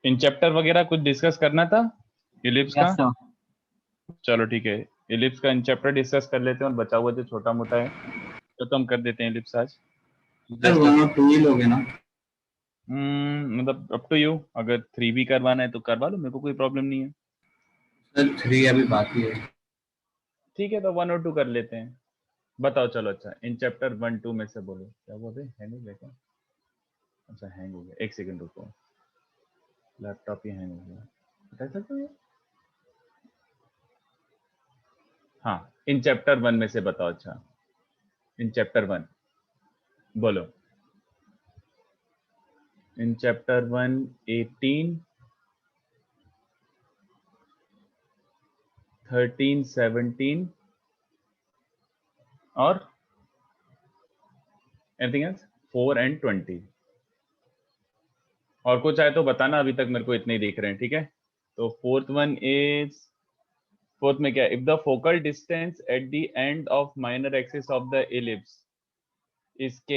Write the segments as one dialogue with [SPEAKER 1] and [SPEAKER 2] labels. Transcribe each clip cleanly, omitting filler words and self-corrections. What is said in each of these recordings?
[SPEAKER 1] In chapter वगैरह कुछ discuss करना था इलिप्स का? चलो ठीक है, इलिप्स का इन चैप्टर डिस्कस कर लेते हैं और बचा हुआ जो छोटा मोटा है तो हम कर देते हैं इलिप्स आज।
[SPEAKER 2] सर 1 और 2 ही लोगे ना?
[SPEAKER 1] मतलब अप टू यू, अगर 3 भी करवाना है तो करवा लो, मेरे को कोई प्रॉब्लम नहीं है।
[SPEAKER 2] सर 3 अभी बाकी है।
[SPEAKER 1] ठीक है, तो 1 और 2 कर लेते हैं। बताओ चलो। अच्छा, इन चैप्टर 1 2 में से बोलो, क्या बोल रहे? हैंग हो गया क्या? अच्छा हैंग हो गया, एक सेकंड रुको, लैपटॉप ही हैंग हो गया, बता सकते हो? हाँ, इन चैप्टर 1 में से बताओ। अच्छा, इन चैप्टर 1 बोलो। इन चैप्टर 1 18 13 17 और एनीथिंग एल्स 4 एंड 20। और कुछ आए तो बताना, अभी तक मेरे को इतने ही दिख रहे हैं। ठीक है, तो फोर्थ में क्या? If the focal distance at the end of minor axis of the ellipse is k,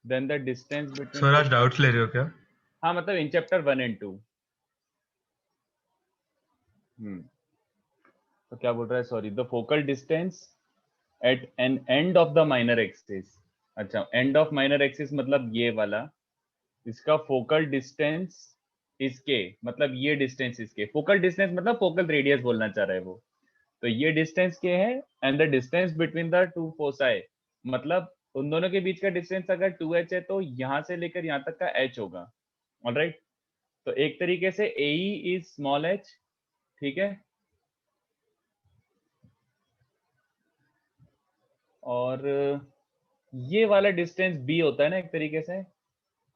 [SPEAKER 1] then the distance between
[SPEAKER 3] sir आज डाउट्स ले रहे हो क्या?
[SPEAKER 1] हाँ, मतलब इन चैप्टर 1 एंड 2। तो क्या बोल रहा है? Sorry, the focal distance at an end of the minor axis. अच्छा, एंड ऑफ माइनर एक्सिस मतलब ये वाला, इसका फोकल डिस्टेंस इसके, मतलब ये डिस्टेंस इसके, फोकल डिस्टेंस मतलब फोकल रेडियस बोलना चाह रहा है वो। तो ये डिस्टेंस के है, and the distance between the two foci, मतलब उन दोनों के बीच का डिस्टेंस अगर 2h है तो यहां से लेकर यहां तक का h होगा। ऑलराइट, तो एक तरीके से AE इज स्मॉल h। ठीक है, और ये वाला डिस्टेंस b होता है ना एक तरीके से,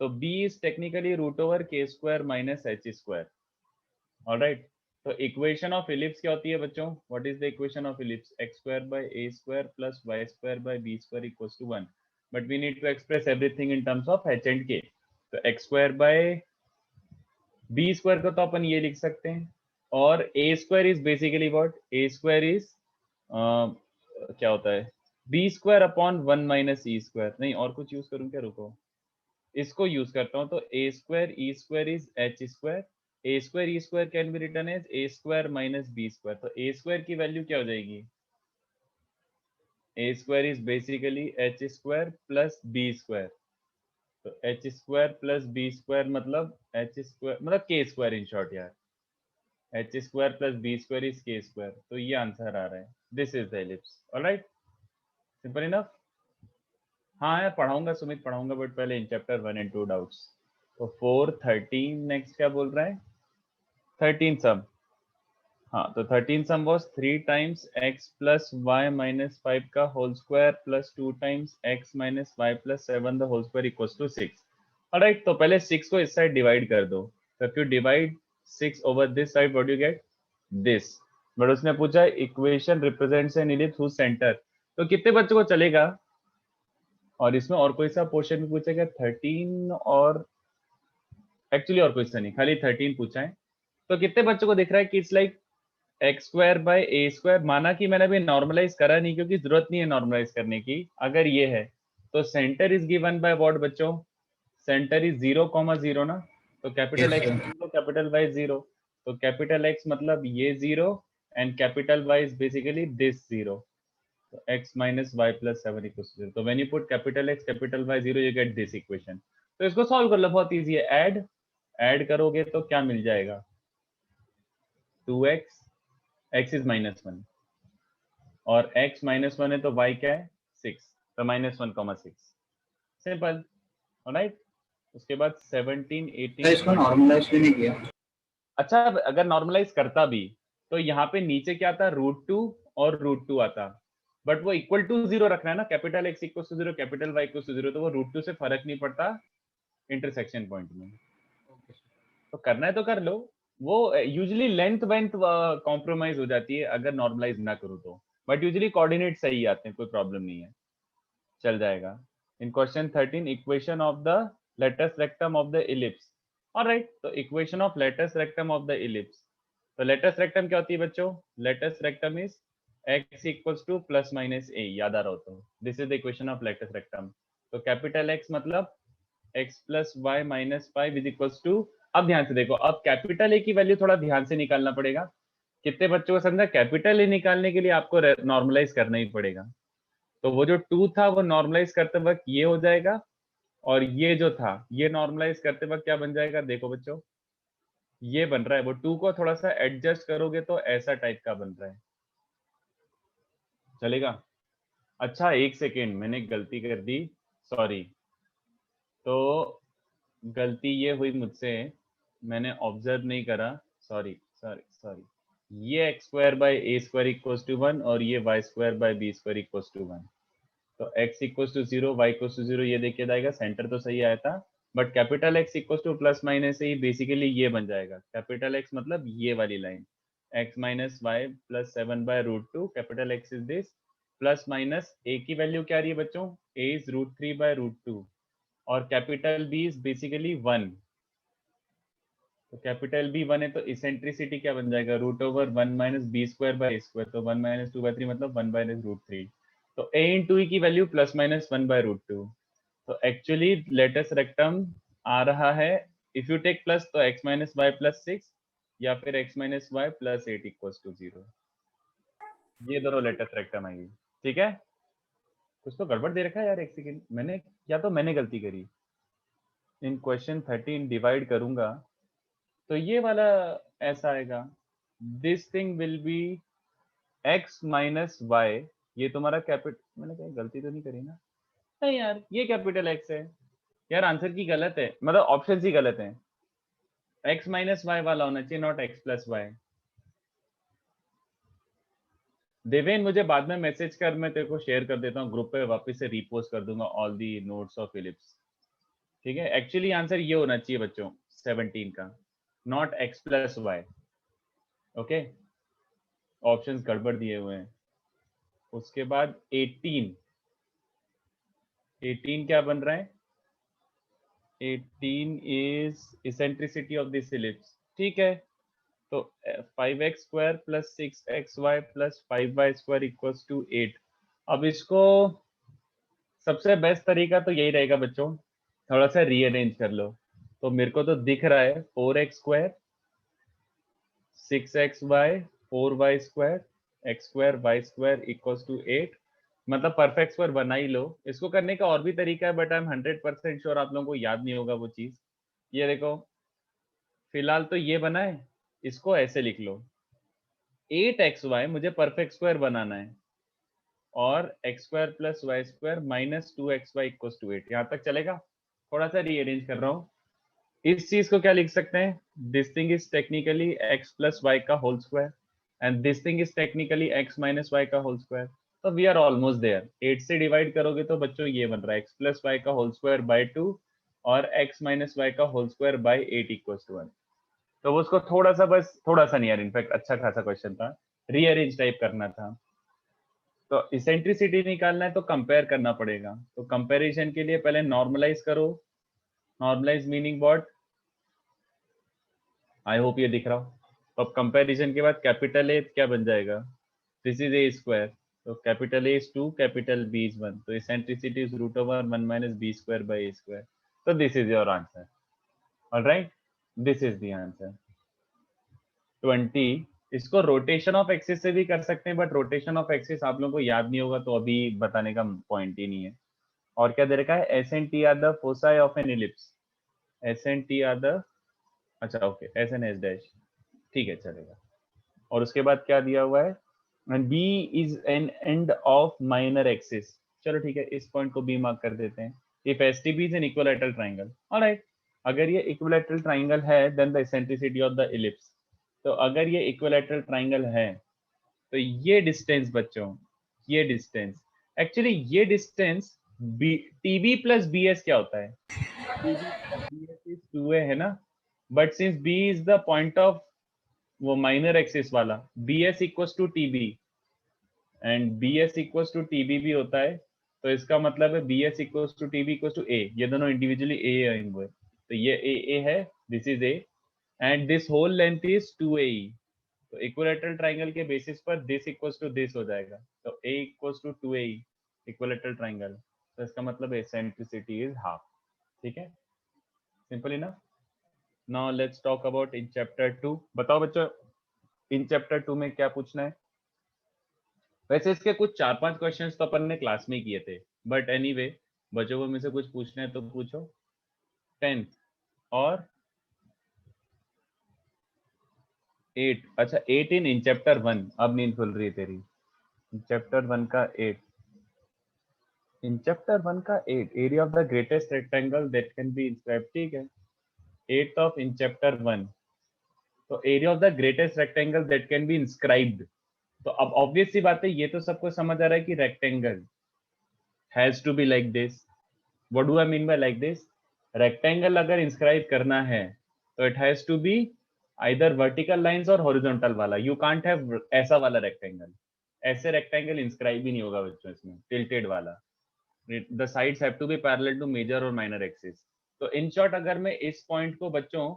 [SPEAKER 1] तो b is technically root over k square minus h square. Alright, तो इक्वेशन ऑफ इलिप्स क्या होती है बच्चों? What is the equation of ellipse? x square by a square plus y square by b square equals to 1, but we need to express everything in terms of h and k। तो x square by b square को तो अपन ये लिख सकते हैं, और a square is basically what? a square is क्या होता है? b square upon 1 minus e square. नहीं, और कुछ यूज करूं क्या? रुको, इसको यूज करता हूं। तो a square e square is h square, a square e square can be written as a square minus b square. तो a स्क्वायर की वैल्यू क्या हो जाएगी? a square is basically h square plus b square. तो h square plus b square मतलब h square मतलब k square in short यार, h square plus b square is k square. तो ये आंसर आ रहा है, this is the ellipse. Alright, simple enough. हाँ यार, पढ़ाऊंगा सुमित, पढ़ाऊंगा, बट पहले इन चैप्टर 1 एंड 2 डाउट्स। तो 4 13 नेक्स्ट क्या बोल रहा है? 13 सम। हाँ, तो 13 sum was 3 times x plus y minus 5 का whole square plus 2 times x minus y plus 7 the whole square equals to 6। Alright, तो पहले 6 को इस साइड डिवाइड कर दो। तो if you divide 6 over this side, what you get? This. But उसने पूछा equation represents an ellipse whose centre, तो कितने बच्चों को चलेगा? और इसमें और कोई सा पोर्शन भी पूछेगा 13, और एक्चुअली और कोई सा नहीं, खाली 13 पूछा है। तो कितने बच्चों को दिख रहा है कि it's like x square by a square? माना कि मैंने अभी नॉर्मलाइज करा नहीं क्योंकि जरूरत नहीं है नॉर्मलाइज करने की। अगर ये है तो centre is given by what बच्चों? सेंटर इज 0,0 ना, तो कैपिटल
[SPEAKER 2] Yes,
[SPEAKER 1] एक्स
[SPEAKER 2] sir.
[SPEAKER 1] तो कैपिटल वाई 0। तो कैपिटल एक्स मतलब ये 0, and capital Y is basically this 0। तो x minus y plus 7 equals 0। तो when you put capital X capital Y 0, you get this equation. तो इसको सॉल्व कर लो, बहुत इजी है। ऐड करोगे तो क्या मिल जाएगा? 2x, x इज -1, और x -1 है तो y क्या है? 6, तो -1,6। सिंपल। ऑलराइट, उसके बाद 17
[SPEAKER 2] सर
[SPEAKER 1] 18
[SPEAKER 2] इसको
[SPEAKER 1] 20।
[SPEAKER 2] नॉर्मलाइज भी नहीं किया।
[SPEAKER 1] अच्छा, अगर नॉर्मलाइज करता भी तो यहाँ पे नीचे क्या आता? √2 और √2 आता, बट वो इक्वल टू 0 रखना है ना, capital x equal to 0 capital y equal to 0, तो वो √2 से फर्क नहीं पड़ता इंटरसेक्शन पॉइंट में। तो करना है तो कर लो। वो यूजुअली लेंथ वेंथ कॉम्प्रोमाइज हो जाती है अगर नॉर्मलाइज ना करो तो, बट यूजुअली कोऑर्डिनेट सही आते हैं, कोई प्रॉब्लम नहीं है, चल जाएगा। In question 13 equation of the latus rectum of the ellipse. Alright, तो equation of latus rectum of the ellipse. तो लेटस रेक्टम क्या होती है बच्चों? Latus rectum is x equals to plus minus a, याद आ रहा हो तो this is the equation of latus rectum. तो कैपिटल x मतलब x plus y minus 5 is equals to, अब ध्यान से देखो, अब कैपिटल ए की वैल्यू थोड़ा ध्यान से निकालना पड़ेगा। कितने बच्चों को समझा, कैपिटल ए निकालने के लिए आपको नॉर्मलाइज करना ही पड़ेगा। तो वो जो 2 था वो नॉर्मलाइज करते वक्त ये हो जाएगा, और ये जो था ये नॉर्मलाइज करते वक्त क्या बन जाएगा, देखो बच्चों ये बन रहा है, वो 2 को थोड़ा सा एडजस्ट करोगे तो ऐसा टाइप का बन रहा है, चलेगा। अच्छा एक सेकेंड, मैंने गलती कर दी, सॉरी। तो गलती ये हुई मुझसे, मैंने ऑब्जर्व नहीं करा, सॉरी सॉरी सॉरी। ये x square by a square equals to 1 और ये y square by b square equals to 1। तो x equals to 0, y equals to 0 ये देखिए जाएगा, सेंटर तो सही आया था, but capital X equals to plus minus से ही बेसिकली ये बन जाएगा। कैपिटल X मतलब ये वाली line, x minus y plus 7 by root 2, capital X is this, plus minus a की वैल्यू क्या आ रही है बच्चों, a is root 3 by root 2, और कैपिटल B इज बेसिकली 1। तो कैपिटल B 1 है, तो इसेंट्रिसिटी क्या बन जाएगा, root over 1 minus b square by a square, तो 1 माइनस 2 बाई 3 मतलब 1 माइनस रूट 3। तो a इंटू ई की value plus minus 1 by root 2। तो एक्चुअली लेटेस्ट रेक्टम आ रहा है, इफ यू टेक प्लस तो x माइनस वाई प्लस 6 या फिर x minus y plus 8 equals to 0, ये दोनों लेटेस्ट रेक्टम आएगी। ठीक है, कुछ तो गड़बड़ दे रखा है यार, एक सेकंड, मैंने या तो मैंने गलती करी। इन क्वेश्चन 13 डिवाइड करूंगा तो ये वाला ऐसा आएगा, this thing will be x minus y, ये तुम्हारा कैपिटल, मैंने कहीं गलती तो नहीं करी ना, नहीं यार ये कैपिटल x है यार, आंसर की गलत है, मतलब ऑप्शन ही गलत है, x माइनस वाई वाला होना चाहिए, not x plus y. Deven मुझे बाद में मैसेज कर, मैं तेरे को शेयर कर देता हूँ ग्रुप पे, वापस से रीपोस्ट कर दूंगा all the notes of ellipse. ठीक है, एक्चुअली आंसर ये होना चाहिए बच्चों 17 का, not x plus y. Okay, options गड़बड़ दिए हुए हैं। उसके बाद 18 क्या बन रहा है, 18 is eccentricity of this ellipse. ठीक है, तो 5x square plus 6xy plus 5y square equals to 8। अब इसको सबसे बेस्ट तरीका तो यही रहेगा बच्चों, थोड़ा सा रीअरेंज कर लो। तो मेरे को तो दिख रहा है 4x square 6xy 4y square x square y square equals to 8, मतलब परफेक्ट स्क्वायर बना ही लो। इसको करने का और भी तरीका है, बट आई एम 100% श्योर आप लोगों को याद नहीं होगा वो चीज। ये देखो, फिलहाल तो ये बना है, इसको ऐसे लिख लो, 8xy मुझे परफेक्ट स्क्वायर बनाना है, और x square plus y square minus 2xy equals to 8, यहाँ तक चलेगा। थोड़ा सा रीअरेंज कर रहा हूँ, इस चीज को क्या लिख सकते हैं, this thing is technically x plus y का whole square, and this thing is technically x minus y का होल स्क्वायर। तो वी आर ऑलमोस्ट देयर, 8 से डिवाइड करोगे तो बच्चों ये बन रहा है x प्लस वाई का होल स्क्वायर बाय 2 और x माइनस वाई का whole square by 8 equals to 1। तो वो उसको थोड़ा सा, बस थोड़ा सा नहीं यार, इनफैक्ट अच्छा खासा क्वेश्चन था, रीअरेंज टाइप करना था। तो इसेंट्रिसिटी निकालना है तो कंपेयर करना पड़ेगा, तो कंपैरिजन के लिए पहले नॉर्मलाइज करो। Normalise meaning what, I hope ये दिख रहा हो। तो अब कंपैरिजन के बाद कैपिटल ए क्या बन जाएगा, दिस इज ए स्क्वायर, तो capital A is 2 capital B is 1, तो eccentricity is root over 1 minus b square by a square. तो this is your answer, alright, this is the answer 20। इसको rotation of axis से भी कर सकते हैं, but rotation of axis आप लोगों को याद नहीं होगा तो अभी बताने का पॉइंट ही नहीं है। और क्या दे रखा है, S and T are the foci of an ellipse, S and T are the, अच्छा okay, S and S dash, ठीक है चलेगा। और उसके बाद क्या दिया हुआ है, and b is an end of minor axis, चलो ठीक है, इस पॉइंट को बी मार्क कर देते हैं। If S T B is an equilateral triangle, alright, अगर ये इक्विलैटरल ट्राइंगल है then the eccentricity of the ellipse. तो अगर ये इक्विलैटरल ट्राइंगल है तो ये डिस्टेंस बच्चों, ये डिस्टेंस, एक्चुअली ये distance B, T B plus B S क्या होता है, T B plus B S is 2a है ना, but since B is the point of वो माइनर एक्सिस वाला, B S equals to T B, and B S equals to T B भी होता है, तो इसका मतलब है B S equals to T B equals to A, ये दोनों इंडिविजुअली ए आएंगे, तो ये ए है, this is a, and this whole length is 2a। तो इक्विलैटरल ट्राइंगल के बेसिस पर दिस इक्वल्स टू दिस हो जाएगा, तो a equals to 2a equilateral triangle, तो इसका मतलब एसेंट्रिसिटी इज हाफ। ठीक है, simple enough. Now let's talk about in chapter 2. बताओ बच्चों, इन चैप्टर 2 में क्या पूछना है. वैसे इसके कुछ 4-5 क्वेश्चंस तो अपन ने क्लास में किए थे, बट एनीवे बच्चों को में से कुछ पूछना है तो पूछो. 10th और 8. अच्छा 8 इन चैप्टर 1. अब नींद खुल रही है तेरी. चैप्टर 1 का 8. इन चैप्टर 1 का 8 area of the greatest rectangle that can be inscribed. ठीक है. 8th of in chapter 1. तो area of the greatest rectangle that can be inscribed. तो अब ऑब्वियस सी बात है, ये तो सबको समझ आ रहा है कि rectangle has to be like this. What do I mean by like this? Rectangle अगर इंस्क्राइब करना है तो it has to be either vertical lines और हॉरिजॉन्टल वाला. यू कांट हैव ऐसा वाला रेक्टेंगल. ऐसे रेक्टेंगल इंस्क्राइब ही नहीं होगा बच्चों इसमें, टिल्टेड वाला. The sides have to be parallel to major और माइनर एक्सिस. तो इन शॉर्ट अगर मैं इस पॉइंट को बच्चों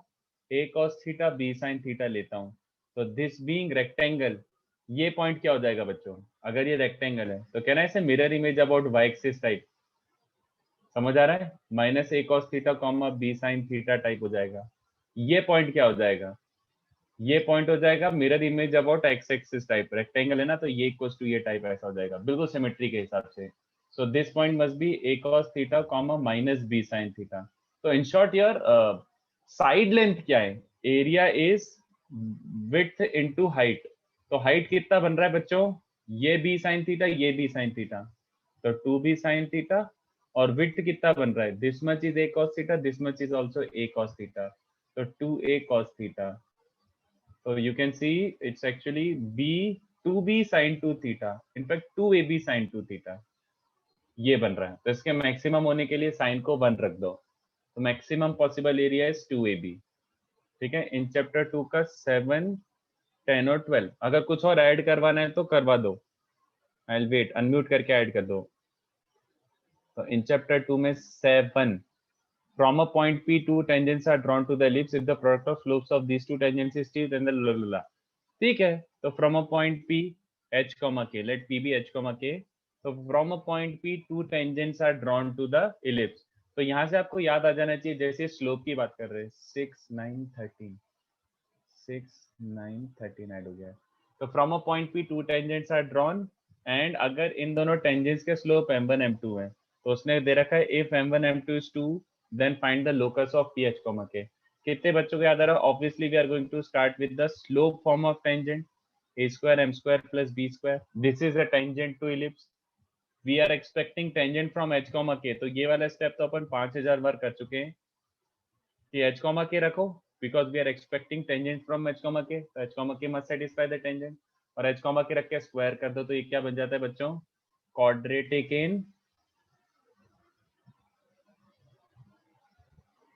[SPEAKER 1] a cos theta b sin theta लेता हूं, तो दिस बीइंग रेक्टेंगल, ये पॉइंट क्या हो जाएगा बच्चों? अगर ये रेक्टेंगल है तो कैन आई से mirror image about y axis type. समझ आ रहा है? Minus a cos theta comma b sin theta type हो जाएगा. ये पॉइंट क्या हो जाएगा? ये पॉइंट हो जाएगा mirror image about x axis type. Rectangle है ना, तो ये इक्वल्स टू ये टाइप ऐसा हो जाएगा, बिल्कुल सिमेट्री के हिसाब से. So this point must be a cos theta comma minus b sin theta. So in short here, side length क्या है? Area is width into height. तो height कितना बन रहा है बच्चों? ये b sin theta, ये b sin theta. तो 2b sin theta. और width कितना बन रहा है? This much is a cos theta, this much is also a cos theta. तो 2a cos theta. So you can see it's actually b 2b sin 2 theta. In fact 2ab sin 2 theta. ये बन रहा है. तो इसके maximum होने के लिए साइन को 1 रख दो. तो maximum possible area is 2ab. ठीक है. इन चैप्टर 2 का 7, 10 और 12. अगर कुछ और ऐड करवाना है तो करवा दो. I will wait. अनम्यूट करके ऐड कर दो. तो इन चैप्टर 2 में 7, from a point P, two tangents are drawn to the ellipse if the product of slopes of these two tangents is t, then the lalala. ठीक है. तो from a point P, h, k, let P be h, k. तो from a point P, two tangents are drawn to the ellipse. तो यहाँ से आपको याद आ जाना चाहिए, जैसे स्लोप की बात कर रहे हैं. 6, 9, 13, 6, 9, 13 ऐड हो गया. तो from a point P, two tangents are drawn, and अगर इन दोनों tangents के स्लोप m1, m2 है, तो उसने दे रखा है if m1, m2 is 2, then find the locus of ph, k. कितने बच्चों को याद आ रहा है? Obviously we are going to start with the slope form of tangent. a square m square plus b square. This is a tangent to ellipse. We are expecting tangent from h, k. तो ये वाला step तो अपन 5000 बार कर चुके हैं कि h, k रखो, because we are expecting tangent from h, k. तो h, k must satisfy the tangent. और h, k रख के स्क्वायर कर दो, तो ये क्या बन जाता है बच्चों? Quadratic in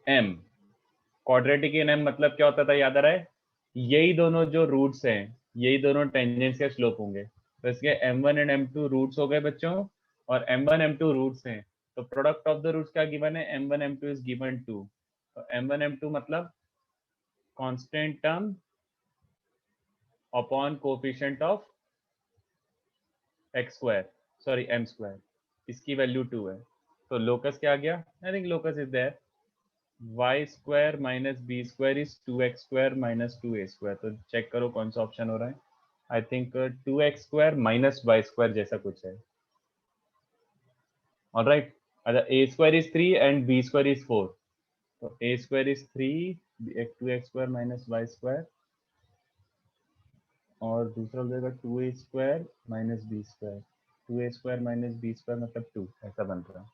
[SPEAKER 1] m. Quadratic in m मतलब क्या होता था, याद आ रहा है? यही दोनों जो रूट्स हैं, यही दोनों टेंजेंट्स के स्लोप होंगे. तो इसके m1 एंड m2 रूट्स हो गए बच्चों, और m1 m2 रूट्स हैं, तो प्रोडक्ट ऑफ द रूट्स क्या गिवन है? m1 m2 is given 2. तो m1 m2 मतलब constant term upon coefficient of x square, sorry m square. इसकी वैल्यू 2 है. तो लोकस क्या आ गया? I think locus is there. y square minus b square is 2x square minus 2a square. तो check करो कौन सा ऑप्शन हो रहा है. I think 2x square minus y square जैसा कुछ है. ऑलराइट. अच्छा a square is 3 and b square is 4. तो a square is 3, 2x square minus y square, और दूसरा हो जाएगा 2a square minus b square. 2a square minus b square मतलब 2, ऐसा बन रहा है.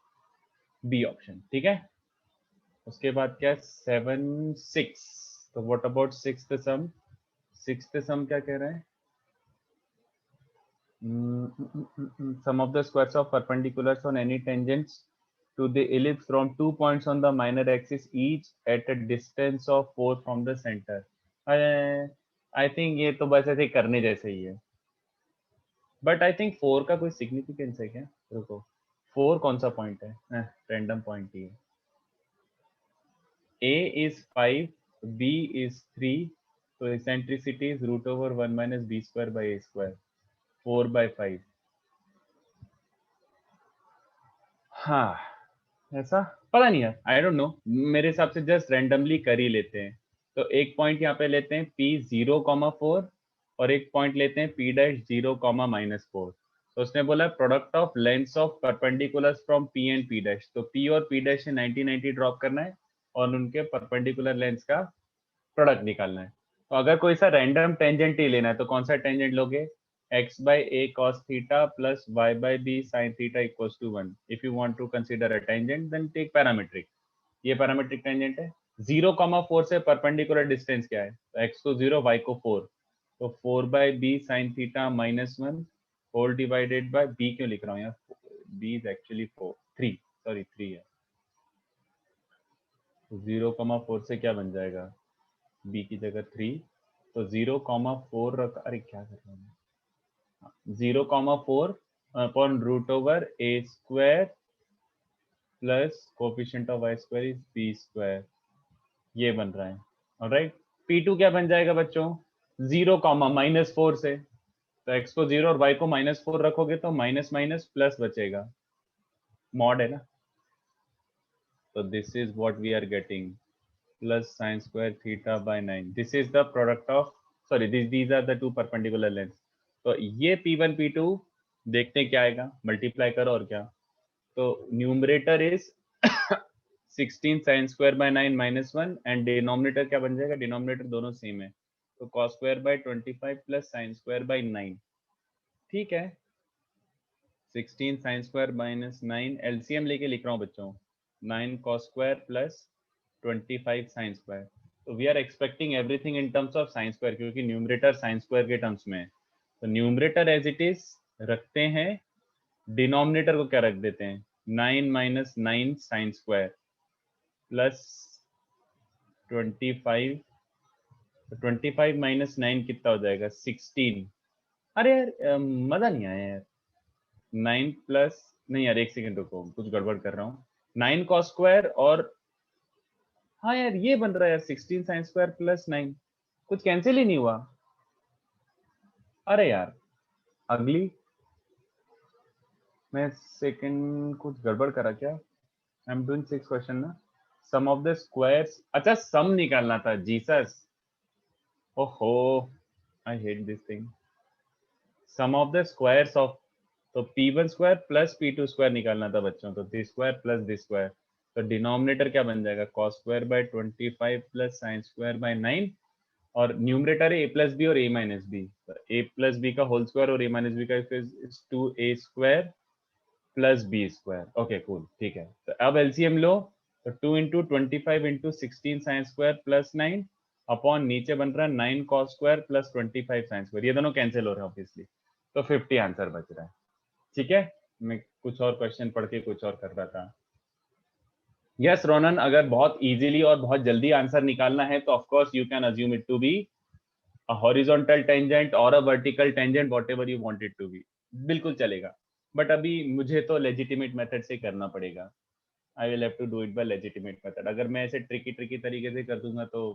[SPEAKER 1] B option. ठीक है. उसके बाद क्या? 7, 6. तो what about sixth sum? Sixth sum क्या कह रहा है? Sum of the squares of perpendiculars on any tangents to the ellipse from 2 points on the minor axis each at a distance of 4 from the center. I think ये तो बस ऐसे करने जैसे ही है. बट आई थिंक 4 का कोई significance है क्या? रुको, 4 कौन सा पॉइंट है? रैंडम पॉइंट ही है. A is 5, B is 3, so eccentricity is root over 1 minus b square by a square, 4 by 5. हाँ, ऐसा पता नहीं है, आई डोंट नो, मेरे हिसाब से जस्ट रैंडमली कर ही लेते हैं। तो एक पॉइंट यहाँ पे लेते हैं P0,4 और एक पॉइंट लेते हैं P'0,-4। तो उसने बोला product of lengths of perpendiculars from P and P'। तो P और P' से 90-90 ड्रॉप करना है और उनके परपेंडिकुलर लेंथ्स का प्रोडक्ट निकालना है। तो अगर कोई सा रैंडम टेंजेंट ही लेना है तो कौन सा टेंजेंट लोगे? x/a cos theta plus y/b sin theta equals to 1. If you want to consider a tangent, then take parametric. ये पैरामेट्रिक टेंजेंट है। 0,4 से परपेंडिकुलर डिस्टेंस क्या है? तो x को 0, y को 4, तो 4/b sin theta -1 whole divided by b। क्यों लिख रहा हूँ यार? b इज एक्चुअली 3, सॉरी 3 है। 0,4 से क्या बन जाएगा? b की जगह 3, तो 0,4 रख, अरे क्या कर रहा हूँ, 0,4 upon √a² plus coefficient of y² is b², ये बन रहा है। ऑलराइट, p2 क्या बन जाएगा बच्चों? 0, -4 से, तो x को 0 और y को -4 रखोगे तो माइनस माइनस प्लस बचेगा, मॉड है ना। तो this is what we are getting, plus sin square theta by 9. This is the product of, sorry, these are the two perpendicular lengths. तो ये P1 P2 देखते हैं क्या आएगा, मल्टीप्लाई करो और क्या। तो numerator is 16 sin square by 9 -1 and denominator क्या बन जाएगा? डिनोमिनेटर दोनों सेम है, तो cos square by 25 plus sin square by 9। ठीक है, 16 sin square minus 9, एलसीएम लेके लिख रहा हूँ बच्चों, 9 cos square plus 25 sin square। तो we are expecting everything in terms of sin square, क्योंकि न्यूमरेटर sin square के टर्म्स में है। तो न्यूमरेटर एज इट इज रखते हैं, डिनोमिनेटर को क्या रख देते हैं? 9 - 9 sin square प्लस 25, 25 - 9 कितना हो जाएगा? 16। अरे यार मजा नहीं आया यार। 9 प्लस, नहीं यार एक सेकंड रुको, कुछ गड़बड़ कर रहा हूँ। 9 cos स्क्वायर और, हाँ यार ये बन रहा है यार 16 sin स्क्वायर प्लस 9, कुछ कैंसिल ही नहीं हुआ। अरे यार अगली, मैं सेकंड कुछ गड़बड़ करा क्या? आई एम डूइंग 6 क्वेश्चन ना। सम ऑफ द स्क्वायर्स, अच्छा सम निकालना था, जीसस, ओहो, I hate this thing. Sum of the squares of, तो P1 square plus P2 square निकालना था बच्चों, तो this square plus this square. तो डिनोमिनेटर क्या बन जाएगा? cos square by 25 plus sin square by 9, और न्यूमरेटर है a प्लस बी और a माइनस बी, तो a प्लस बी का होल स्क्वायर और a माइनस बी का 2a square plus b square. Okay cool, ठीक है। तो अब एलसीएम लो, तो 2 × 25 × 16 sin स्क्वायर प्लस 9 अपॉन नीचे बन रहा है 9 cos square plus 25 sin square, ये दोनों कैंसिल हो रहे हैं ऑब्वियसली, तो 50 आंसर बच रहा है। ठीक है, मैं कुछ और क्वेश्चन पढ़ के कुछ और कर रहा था। यस रोनन, अगर बहुत इजीली और बहुत जल्दी आंसर निकालना है तो of course you can assume it to be a horizontal tangent और a vertical tangent, whatever you want it to be, बिल्कुल चलेगा। बट अभी मुझे तो लेजिटिमेट मेथड से करना पड़ेगा। I will have to do it by legitimate method. अगर मैं ऐसे ट्रिकी ट्रिकी तरीके से कर दूंगा तो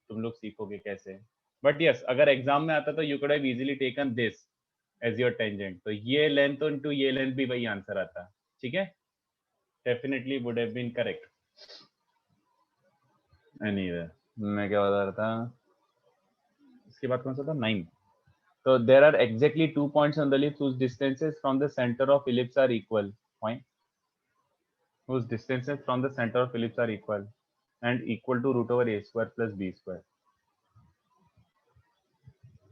[SPEAKER 1] तुम लोग सीखोगे कैसे। बट यस, अगर एग्जाम में आता तो you could have easily taken this as your tangent, तो ये लेंथ इनटू ये लेंथ भी वही आंसर आता। ठीक है, definitely would have been correct. Anyway, मैं क्या बता रहा था, इसके बाद कौन सा था? 9। So there are exactly 2 points on the ellipse whose distances from the center of ellipse are equal. Point. Whose distances from the center of ellipse are equal and equal to √a² plus b².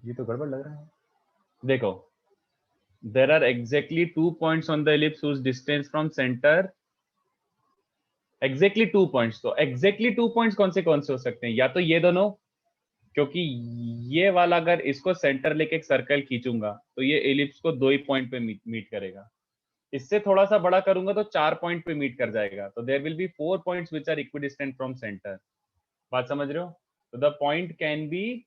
[SPEAKER 1] ये तो गड़बड़ लग रहा है। देखो, there are exactly 2 points on the ellipse whose distance from center, exactly 2 points, तो exactly 2 points कौन से हो सकते हैं? या तो ये दोनों, क्योंकि ये वाला अगर इसको सेंटर लेके एक सर्कल खींचूंगा तो ये एलिप्स को 2 ही पॉइंट पे मीट करेगा। इससे थोड़ा सा बड़ा करूंगा तो 4 पॉइंट पे मीट कर जाएगा, तो there will be 4 points which are equidistant from centre. बात समझ रहे हो? तो द पॉइंट कैन बी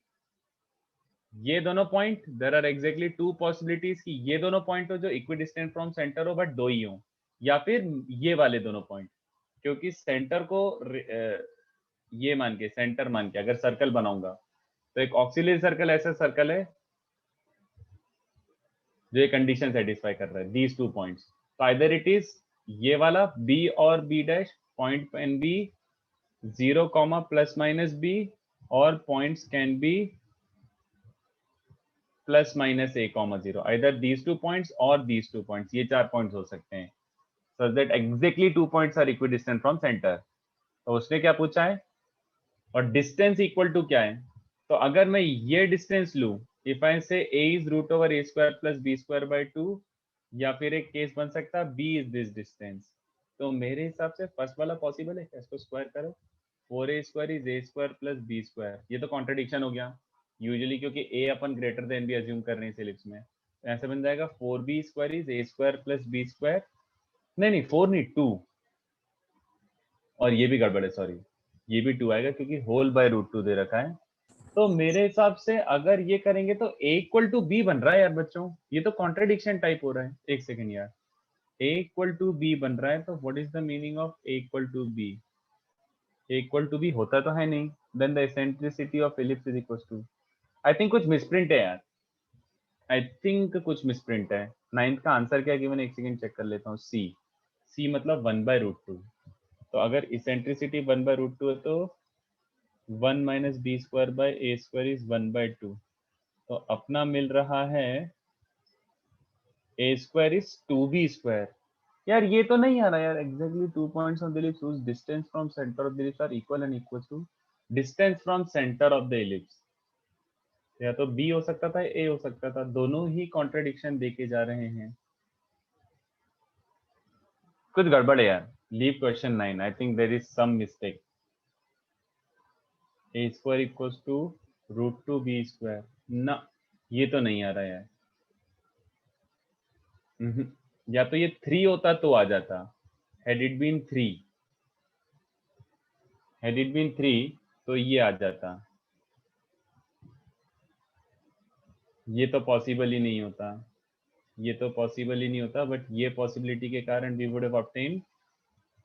[SPEAKER 1] ये दोनों point, there are exactly 2 possibilities कि ये दोनों पॉइंट हो जो इक्विडिस्टेंट फ्रॉम सेंटर हो बट 2 ही हो, या फिर ये वाले दोनों पॉइंट, क्योंकि सेंटर को ये मान के, सेंटर मान के अगर सर्कल बनाऊंगा तो एक ऑक्सिलरी सर्कल ऐसा सर्कल है जो ये कंडीशन सेटिस्फाई कर रहा है, दीज 2 पॉइंट्स। तो आइदर इट इज ये वाला b और b dash point can be 0 comma plus minus b और points can be plus minus a comma 0, either these 2 points और दीज 2 पॉइंट्स, ये 4 पॉइंट्स हो सकते हैं, so that exactly 2 points are equidistant from center। तो उसने क्या पूछा है, और डिस्टेंस इक्वल टू क्या है, तो अगर मैं ये डिस्टेंस लूं, if I say a is root over a square plus b square by 2, या फिर एक केस बन सकता है b इज दिस डिस्टेंस, तो मेरे हिसाब से फर्स्ट वाला पॉसिबल है। इसको स्क्वायर करो, 4a square is a square plus b square, ये तो कॉन्ट्रडिक्शन हो गया यूजुअली, क्योंकि a अपन ग्रेटर देन भी अज्यूम कर रहे हैं इलिप्स में, तो ऐसे बन जाएगा 4b square is a square plus b square, नहीं 4 नहीं 2, और ये भी गड़बड़ है, सॉरी, ये भी 2 आएगा क्योंकि होल बाय रूट 2 दे रखा है। तो मेरे हिसाब से अगर ये करेंगे तो a इक्वल टू बी बन रहा है यार बच्चों, ये तो कॉन्ट्रडिक्शन टाइप हो रहा है। एक सेकंड यार, a इक्वल टू बी बन रहा है, तो what is the meaning of a equal to b, a equal to b होता तो है नहीं, then the eccentricity of ellipse is equal to, I think कुछ मिसप्रिंट है यार, आई थिंक कुछ मिसप्रिंट है। 9th का आंसर क्या गिवन है, एक सेकंड चेक कर लेता हूँ, c मतलब 1 बाय रूट 2, तो अगर इसेंट्रिसिटी 1 बाय रूट 2 है तो 1 minus b square by a square is 1 by 2, तो अपना मिल रहा है ए स्क्वायर इज 2b स्क्वायर। यार ये तो नहीं आ रहा यार, exactly 2 points on the ellipse whose distance from center of the ellipse are equal and equal to distance from center of the ellipse, या तो b हो सकता था, a हो सकता था, दोनों ही कॉन्ट्रडिक्शन देके जा रहे हैं, कुछ गड़बड़ है यार। Leave question 9, I think there is some mistake. A square equals to root 2 b square, ना ये तो नहीं आ रहा यार। या तो ये 3 होता तो आ जाता, had it been 3, had it been 3 तो ये आ जाता, ये तो पॉसिबल ही नहीं होता, ये तो पॉसिबल ही नहीं होता, बट ये पॉसिबिलिटी के कारण we would have obtain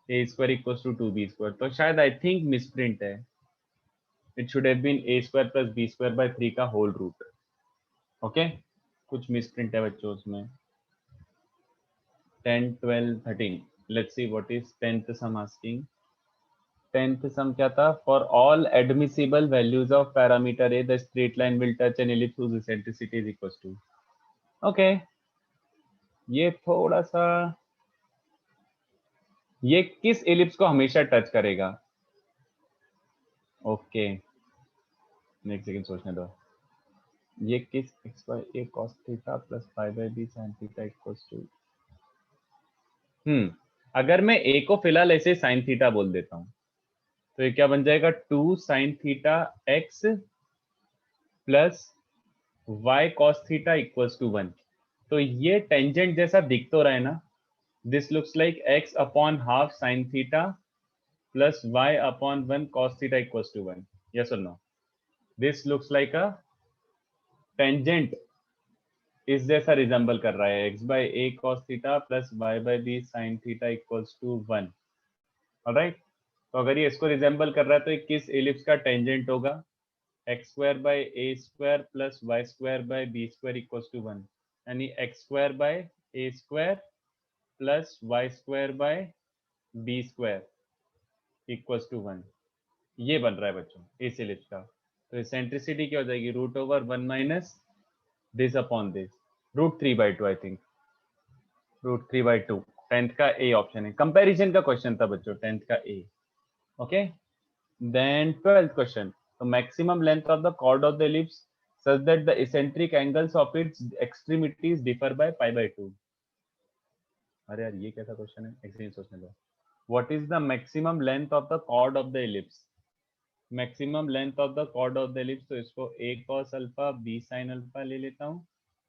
[SPEAKER 1] a square equals to 2b square, तो शायद आई थिंक मिसप्रिंट है, it should have been a square plus b square by 3 का होल रूट। ओके, कुछ मिसप्रिंट है बच्चों उसमें। 10 12 13, let's see what is 10th sum asking. 10th sum क्या था, for all admissible values of parameter a the straight line will touch an ellipse whose eccentricity is equals to, okay, ये थोड़ा सा, ये किस एलिप्स को हमेशा टच करेगा, ओके एक सेकंड सोचने दो, ये किस x by a cos theta plus pi by b sin theta equals to, अगर मैं a को फिलहाल ऐसे sin थीटा बोल देता हूं, तो ये क्या बन जाएगा 2 sin theta x plus y cos theta equals to 1, तो ये टेंजेंट जैसा दिख तो रहा है ना, this looks like x upon half sin theta plus y upon 1 cos theta equals to 1, yes और no, this looks like a tangent, इस जैसा रिजेंबल कर रहा है, x by a cos theta plus y by b sin theta equals to 1, alright. तो अगर ये इसको रिजेंबल कर रहा है तो ये किस एलिप्स का टेंजेंट होगा, x square by a square plus y square by b square equals to 1, यानी x square by a square plus y square by b square equals to 1, ये बन रहा है बच्चों इस एलिप्स का। तो एसेंट्रिसिटी क्या हो जाएगी, root over 1 minus this upon this, root 3 by 2, I think root 3 by 2। 10th का ए ऑप्शन है, कंपैरिजन का क्वेश्चन था बच्चों 10th का A. Okay, then 12th question, the maximum length of the chord of the ellipse such that the eccentric angles of its extremities differ by pi by 2। अरे यार ये कैसा question है, एक सेकंड सोचने दो। What is the maximum length of the chord of the ellipse? Maximum length of the chord of the ellipse, तो इसको a cos alpha b sin alpha ले लेता हूँ,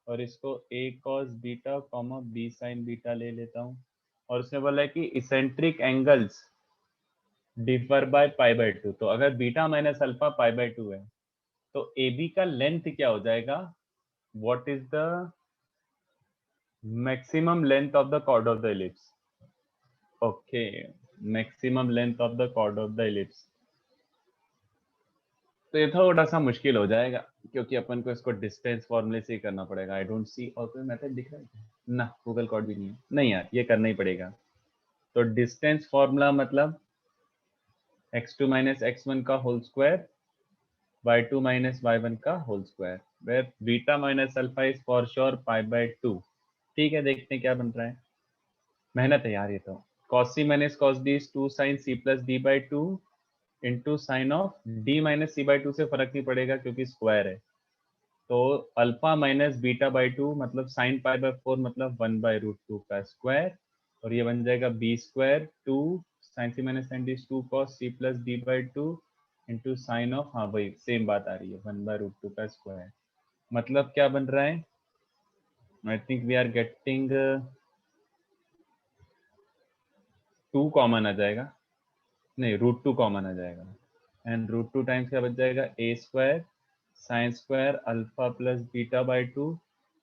[SPEAKER 1] और इसको a cos beta comma b sin beta ले लेता हूँ, और उसने बोला है कि eccentric angles differ by pi by 2, तो अगर beta minus alpha pi by 2 है तो ए बी का लेंथ क्या हो जाएगा, what is the maximum length of the chord of the ellipse, okay maximum length of the chord of the ellipse, तो ये थोड़ा सा मुश्किल हो जाएगा क्योंकि अपन को इसको डिस्टेंस फॉर्मूले से ही करना पड़ेगा। आई डोंट सी और कोई मेथड दिख रहा है ना, गूगल कॉर्ड भी नहीं है, नहीं यार ये करना ही पड़ेगा। तो डिस्टेंस फॉर्मूला मतलब x2 माइनस x1 का whole square y2 minus y1 का whole square, where beta minus alpha is for sure pi by 2। ठीक है, देखते हैं क्या बन रहा है। मेहनत है यार ये तो। cos c minus cos d is 2 sin c plus d by 2 into sine of d minus c by 2 से फर्क नहीं पड़ेगा क्योंकि स्क्वायर है। तो अल्फा माइनस बीटा बाई 2 मतलब साइन पाई बाय 4 मतलब 1 बाई रूट 2 का स्क्वायर, और ये बन जाएगा b square 2 sine c minus sine d 2 cos c plus d by 2 into sine of, हाँ भाई सेम बात आ रही है, 1 बाई रूट 2 का स्क्वायर। मतलब क्या बन रहा है, I think we are getting 2 common आ जाएगा, नहीं रूट 2 कॉमन आ जाएगा, एंड रूट 2 टाइम्स क्या बच जाएगा, a square sine square alpha plus beta by 2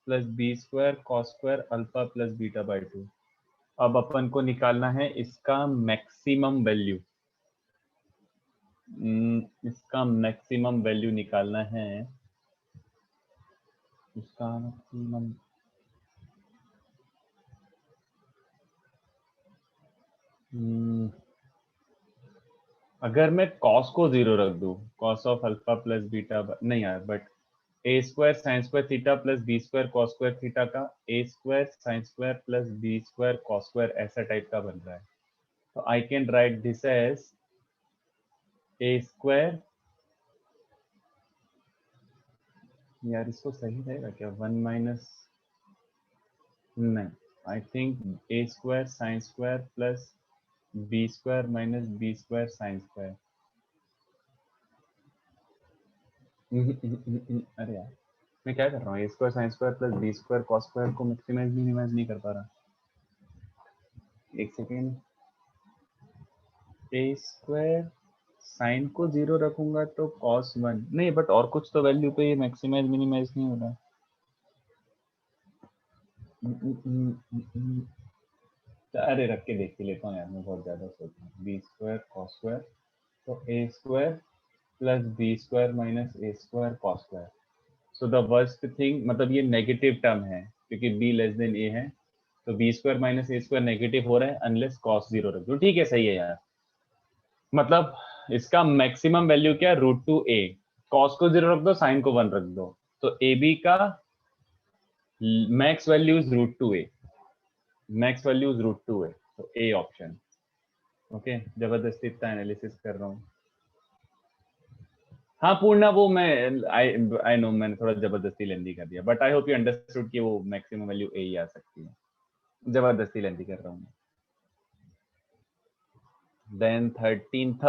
[SPEAKER 1] plus b square cos square alpha plus beta by 2। अब अपन को निकालना है इसका मैक्सिमम वैल्यू, इसका मैक्सिमम वैल्यू निकालना है, इसका मैक्सिमम अगर मैं cos को 0 रख दूं, cos of alpha plus beta नहीं यार, but a square sine square theta plus b square cos square theta का a square sine square plus b square cos square ऐसा टाइप का बन रहा है। तो I can write this as a square, यार इसको सही रहेगा क्या, 1 माइनस, नहीं I think a square sine square plus b square minus b square sine square. अरे यार मैं क्या कर रहा हूँ, a square sine square plus b square cos square को मैक्सिमाइज मिनिमाइज नहीं कर पा रहा। एक सेकेंड, ए स्क्वायर साइन को 0 रखूंगा तो कॉस 1, नहीं बट और कुछ तो वैल्यू पे ये मैक्सिमाइज मिनिमाइज नहीं हो रहा। अरे रख के देख के लेता हूँ यार, मैं बहुत ज्यादा सोच रहा हूँ। बी स्क्वायर कॉस स्क्वायर, तो a square plus b square minus a square cos square. So the worst thing, मतलब ये नेगेटिव टर्म है क्योंकि b लेस देन a है, तो B square minus a square negative हो रहा है अनलेस कॉस 0 रख दो। ठीक है सही है यार, मतलब इसका मैक्सिमम वैल्यू क्या है, रूट टू ए, कॉस को 0 रख दो साइन को 1 रख दो, तो ए बी का max value is root two a, max value is root two a, तो ए ऑप्शन। ओके, जबरदस्ती इतना एनालिसिस कर रहा हूँ। हाँ पूर्णा, वो मैं आई नो मैंने थोड़ा जबरदस्ती लेंदी कर दिया, but I hope you understood कि वो मैक्सिमम वैल्यू ए ही आ सकती है, जबरदस्ती लेंदी कर रहा हूँ। Then 13th,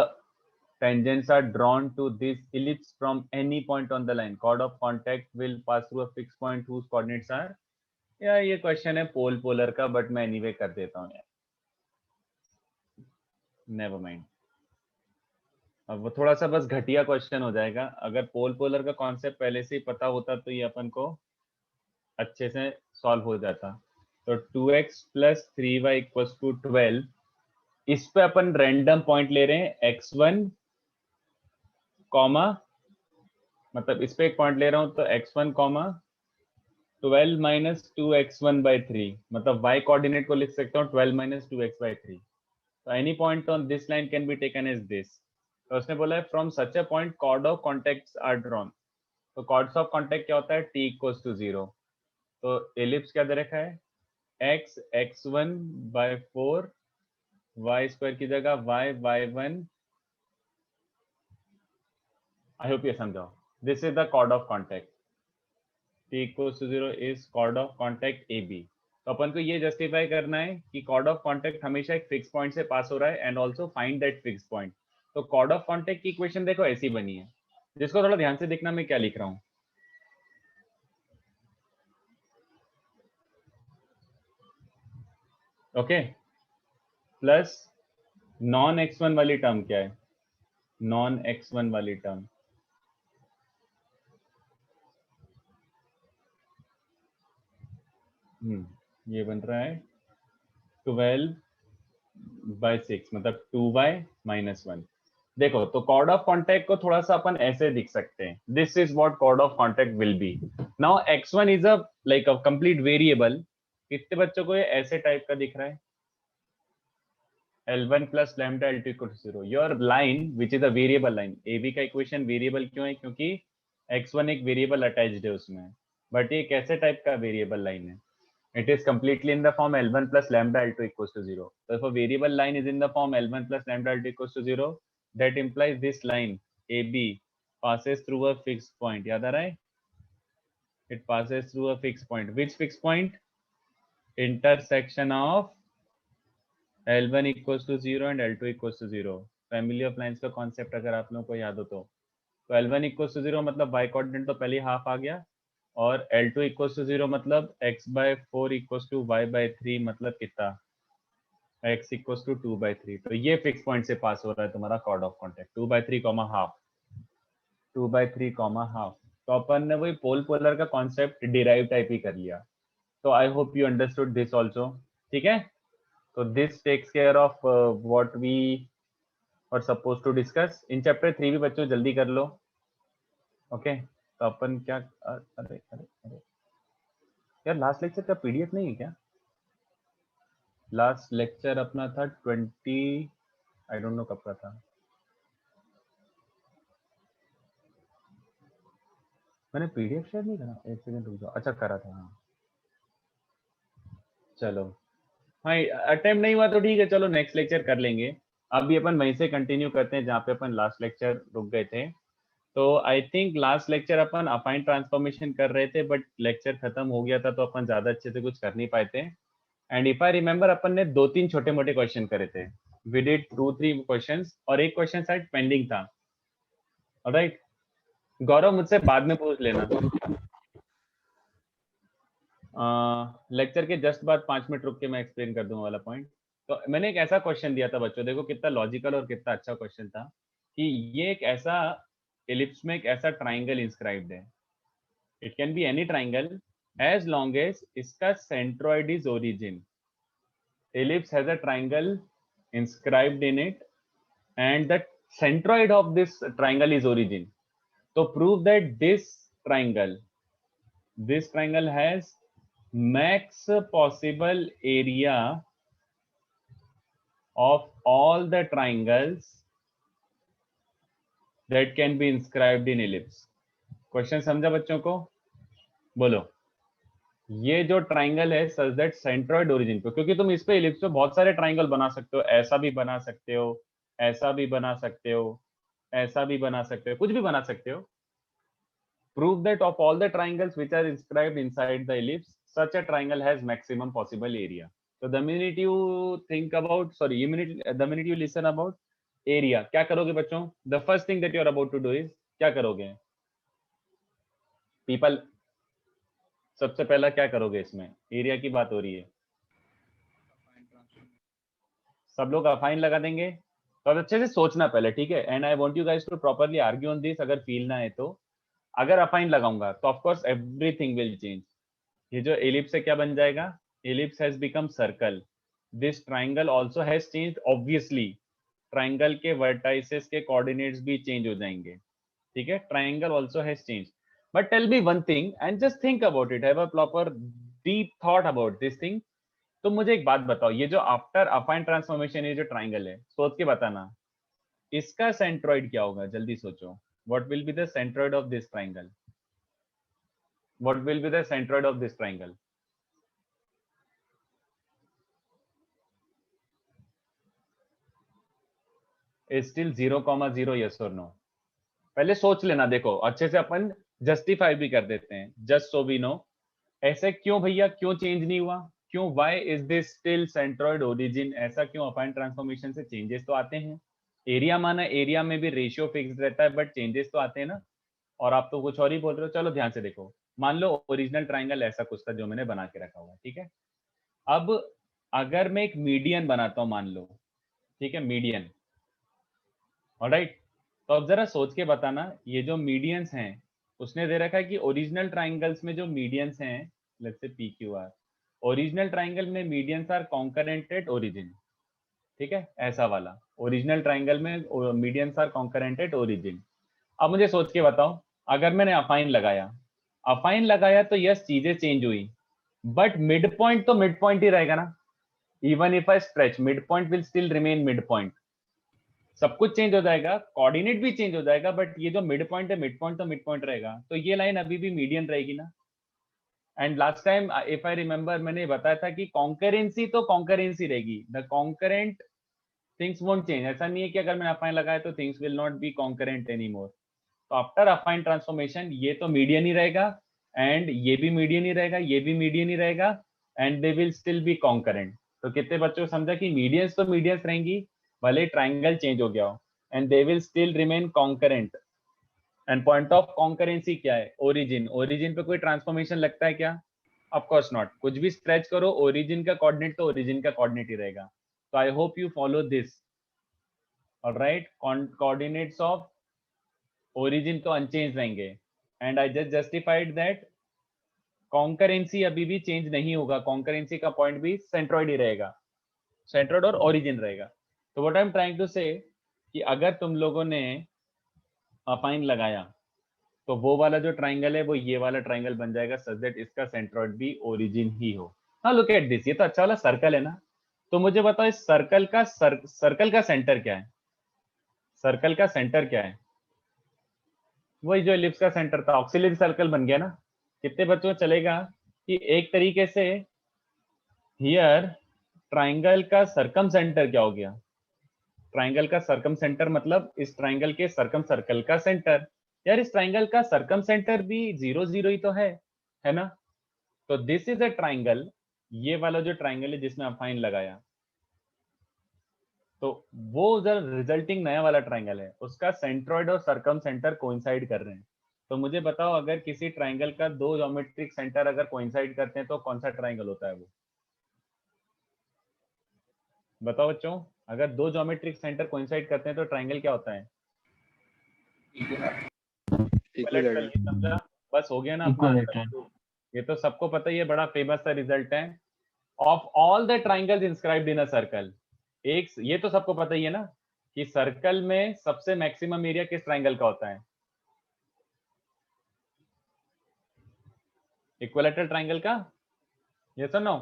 [SPEAKER 1] tangents are drawn to this ellipse from any point on the line. Chord of contact will pass through a fixed point whose coordinates are, यार ये क्वेश्चन है पोल पोलर का, बट मैं एनीवे कर देता हूँ यार, नेवर माइंड। अब वो थोड़ा सा बस घटिया क्वेश्चन हो जाएगा, अगर पोल पोलर का कॉन्सेप्ट पहले से ही पता होता तो ये अपन को अच्छे से सॉल्व हो जाता। तो 2x plus 3y equals to 12, इस पे अपन रैंडम पॉइंट ले रहे हैं x1 कॉमा, मतलब इस पे एक पॉइंट ले रहा हूं तो x1 comma 12 minus 2x1 by 3, मतलब y कोऑर्डिनेट को लिख सकता हूँ 12 माइनस 2x बाई 3। तो any point on this line can be taken as this. तो उसने बोला है from such a point chord of contacts are drawn. तो कॉर्ड्स ऑफ कॉन्टेक्ट क्या होता है, t इक्वल्स टू 0। तो एलिप्स क्या दे रखा है, x x1 bye 4 y square की जगह y y1, आई होप ये समझाओ, this is the chord of contact, t equals to 0 is chord of contact AB। तो अपन को ये जस्टिफाई करना है कि chord of contact हमेशा एक फिक्स पॉइंट से पास हो रहा है, and also find that fix point. तो chord of contact की इक्वेशन देखो ऐसी बनी है, जिसको थोड़ा ध्यान से देखना मैं क्या लिख रहा हूँ। ओके, प्लस नॉन x1 वाली टर्म क्या है, नॉन x1 वाली टर्म ये बन रहा है 12 बाई 6, मतलब 2y माइनस 1। देखो तो कॉर्ड ऑफ कॉन्टेक्ट को थोड़ा सा अपन ऐसे दिख सकते हैं, this is what chord of contact will be. Now x1 is a like a complete variable, कितने बच्चों को ये ऐसे टाइप का दिख रहा है, L1 plus lambda L2 equals to 0. Your line which is a variable line, AB का इक्वेशन वेरिएबल क्यों है? क्योंकि x1 एक वेरिएबल अटैच्ड है उसमें, बट ये कैसे टाइप का वेरिएबल लाइन है? It is completely in the form L1 plus lambda L2 equals to 0. So if a variable line is in the form L1 plus lambda L2 equals to 0, that implies this line AB passes through a fixed point. याद आ रहा है? It passes through a fixed point. Which fixed point? Intersection of L1 equals to 0 and L2 equals to 0. Family of lines का concept अगर आप लोगों को याद हो तो L1 equals to 0 मतलब y coordinate तो पहले हाफ आ गया, और L2 equals to 0 मतलब x by 4 equals to y by 3 मतलब कितना? x equals to 2 by 3. तो ये फिक्स पॉइंट से पास हो रहा है तुम्हारा chord of contact 2 by 3 comma half, 2 by 3 comma half. तो अपन ने वही पोल पोलर का कॉन्सेप्ट डिराइव टाइप ही कर लिया. तो I hope you understood this also. ठीक है, तो this takes care of what we are suppose to discuss in chapter 3 भी. बच्चों जल्दी कर लो. ओके तो अपन क्या, अरे अरे अरे यार लास्ट लेक्चर का पीडीएफ नहीं है क्या? लास्ट लेक्चर अपना था 20, आई डोंट नो कब का था. मैंने पीडीएफ शेयर नहीं करा, एक सेकंड रुक जाओ. अच्छा करा था, हाँ चलो. हाँ अटेम्प्ट नहीं हुआ तो ठीक है, चलो नेक्स्ट लेक्चर कर लेंगे. अभी अपन वहीं से कंटिन्यू करते हैं जहाँ पे अपन लास्ट लेक्चर रुक गए थे. तो I think last lecture upon अफाइन transformation कर रहे थे, बट लेक्चर खत्म हो गया था तो अपन ज्यादा अच्छे से कुछ कर नहीं पाए थे. एंड इफ आई रिमेम्बर अपन ने 2-3 छोटे मोटे क्वेश्चन करे थे. वी डिड 2-3 क्वेश्चंस और एक क्वेश्चन शायद पेंडिंग था. ऑलराइट, गौरव मुझसे बाद में पूछ लेना. लेक्चर के जस्ट बाद 5 मिनट रुक के मैं एक्सप्लेन कर दूंगा वाला पॉइंट. तो मैंने एक ऐसा क्वेश्चन दिया था बच्चों, देखो कितना लॉजिकल और कितना अच्छा क्वेश्चन था कि ये एक ऐसा एलिप्स में एक ऐसा ट्राइंगल इंस्क्राइब्ड है. It can be any triangle as long as इसका centroid is origin. ellipse has a triangle inscribed in it and the centroid of this triangle is origin. So prove that this triangle has max possible area of all the triangles that can be inscribed in ellipse. Question समझा बच्चों को? बोलो. ये जो triangle है such that centroid origin पे, क्योंकि तुम इस पे इलिप्स पे बहुत सारे ट्राइंगल बना सकते हो. ऐसा भी बना सकते हो, ऐसा भी बना सकते हो, ऐसा भी बना सकते हो, कुछ भी बना सकते हो. Prove that of all the triangles which are inscribed inside the ellipse, such a triangle has maximum possible area. So the minute you think about, sorry, the minute you listen about area, क्या करोगे बच्चों? The first thing that you are about to do is क्या करोगे? People, सबसे पहला क्या करोगे इसमें? एरिया की बात हो रही है. सब लोग अफाइन लगा देंगे. तो अब अच्छे से सोचना पहले, ठीक है? And I want you guys to properly argue on this. अगर फील ना है तो, अगर अफाइन लगाऊंगा तो of course everything will change. ये जो एलिप्स है क्या बन जाएगा? Ellipse has become circle. This triangle also has changed. Obviously triangle के वर्टाइसेस के कोऑर्डिनेट्स भी चेंज हो जाएंगे. ठीक है, triangle also has changed. But tell me one thing and just think about it, have a proper deep thought about this thing. तो मुझे एक बात बताओ, ये जो आफ्टर अफाइन ट्रांसफॉर्मेशन ये जो ट्राइंगल है, सोच के बताना इसका सेंट्रोइड क्या होगा. जल्दी सोचो. What will be the centroid of this triangle? What will be the centroid of this triangle? Is still 0,0, yes or no? पहले सोच लेना. देखो अच्छे से अपन जस्टिफाई भी कर देते हैं, जस्ट सो वी नो. ऐसे क्यों भैया, क्यों चेंज नहीं हुआ? क्यों? why is this still centroid origin? ऐसा क्यों? अफाइन ट्रांसफॉर्मेशन से चेंजेस तो आते हैं. एरिया माना एरिया में भी रेशियो फिक्स रहता है, बट चेंजेस तो आते हैं ना. और आप तो कुछ और ही बोल रहे हो. चलो ध्यान से देखो. मान लो ओरिजिनल ट्राइंगल ऐसा कुछ था जो मैंने बना के रखा हुआ, ठीक है? अब अगर मैं एक मीडियन बनाता हूं, मान लो, ठीक है, मीडियन. ऑलराइट, तो अब जरा सोच के बताना, ये जो मीडियंस हैं उसने दे रखा है कि ओरिजिनल ट्राइंगल्स में जो मीडियंस हैं, let's say P Q R, original triangle में medians are concurrent at origin. ठीक है, ऐसा वाला ओरिजिनल ट्राइंगल में medians are concurrent at origin. अब मुझे सोच के बताओ, अगर मैंने अफाइन लगाया तो यस चीजें चेंज हुई, बट मिड पॉइंट तो मिड पॉइंट ही रहेगा ना. Even if I stretch mid point will still remain mid point. सब कुछ चेंज हो जाएगा, कोऑर्डिनेट भी चेंज हो जाएगा, बट ये जो मिड पॉइंट है, मिड पॉइंट तो मिड पॉइंट रहेगा, तो ये लाइन अभी भी मीडियन रहेगी ना। And last time if I remember मैंने बताया था कि कॉन्करेंसी तो कॉन्करेंसी रहेगी, the concurrent things won't change. ऐसा नहीं है कि अगर मैंने अफाइन लगाया तो things will not be concurrent any more. तो आफ्टर अफाइन ट्रांसफॉर्मेशन ये तो मीडियन ही रहेगा, एंड ये भी मीडियन ही रहेगा, ये भी मीडियन ही रहेगा, and they will still be concurrent. तो कितने बच्चों को समझा कि मीडियंस तो मीडियंस रहेंगी भले ट्राइंगल चेंज हो गया हो, and they will still remain concurrent. And point of concurrency क्या है? ओरिजिन। ओरिजिन पे कोई ट्रांसफॉर्मेशन लगता है क्या? Of course not. कुछ भी स्ट्रेच करो, ओरिजिन का कोऑर्डिनेट तो ओरिजिन का कोऑर्डिनेट ही रहेगा। तो I hope you follow this. Alright, coordinates of origin तो अनचेंज रहेंगे, and I just justified that concurrency अभी भी चेंज नहीं होगा, कॉन्करेंसी का पॉइंट भी सेंट्रॉइड ही रहेगा, सेंट्रॉइड और ओरिजिन रहेगा। तो what I am trying to say कि अगर तुम लोगों ने अपाइन लगाया तो वो वाला जो ट्राइंगल है वो ये वाला ट्राइंगल बन जाएगा सच दैट इसका सेंट्रॉइड भी ओरिजिन ही हो। हाँ, लुक एट दिस, ये तो अच्छा वाला सर्कल है ना। तो मुझे बताओ इस सर्कल का सर्कल का सेंटर क्या है? सर्कल का सेंटर क्या है? वही जो एलिप्स का सेंटर था, ऑक्सिलरी सर्कल बन गया ना। कितने बच्चों को चलेगा कि एक तरीके से हियर ट्राइंगल का सरकम सेंटर क्या हो गया? ट्राइंगल का सरकम सेंटर मतलब इस ट्राइंगल के सरकम सर्कल का सेंटर। यार इस ट्राइंगल का सरकम सेंटर भी 0 0 ही तो है ना? तो दिस इज अ ट्राइंगल, ये वाला जो ट्राइंगल है जिसमें अफाइन लगाया, तो वो जो रिजल्टिंग नया वाला ट्राइंगल है उसका सेंट्रॉइड और सरकम सेंटर कोइंसाइड कर रहे हैं। तो मुझे बताओ अगर किसी ट्राइंगल का दो ज्योमेट्रिक सेंटर अगर कोइंसाइड करते हैं तो कौन सा ट्राइंगल होता है वो? बताओ बच्चों, अगर दो ज्योमेट्रिक सेंटर कोइंसाइड करते हैं तो ट्राइंगल क्या होता है? इक्विलैटरल। ये समझा? बस हो गया ना अपना आंसर। ये तो सबको पता ही है, बड़ा फेमस सा रिजल्ट है। Of all the triangles inscribed in a circle, एक ये तो सबको पता ही है ना कि सर्कल में सबसे मैक्सिमम एरिया किस ट्राइंगल का होता है? इक्विलैटरल ट्राइंगल का। यस और no?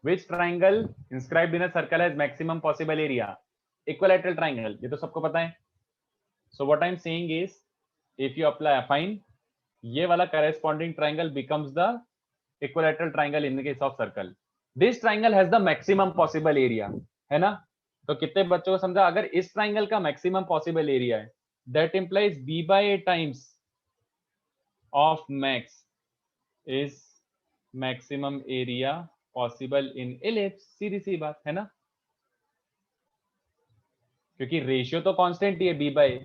[SPEAKER 1] Which triangle inscribed in a circle has maximum possible area? Equilateral triangle, ये तो सबको पता है। So what I am saying is if you apply affine, ये वाला corresponding triangle becomes the equilateral triangle in the case of circle. This triangle has the maximum possible area, है ना? तो कितने बच्चों को समझा? अगर इस ट्राइंगल का मैक्सिमम पॉसिबल एरिया है, that implies b by a times of max is maximum area possible in ellipse. सीधी सी बात है ना, क्योंकि रेशियो तो कांस्टेंट ही है b बाय,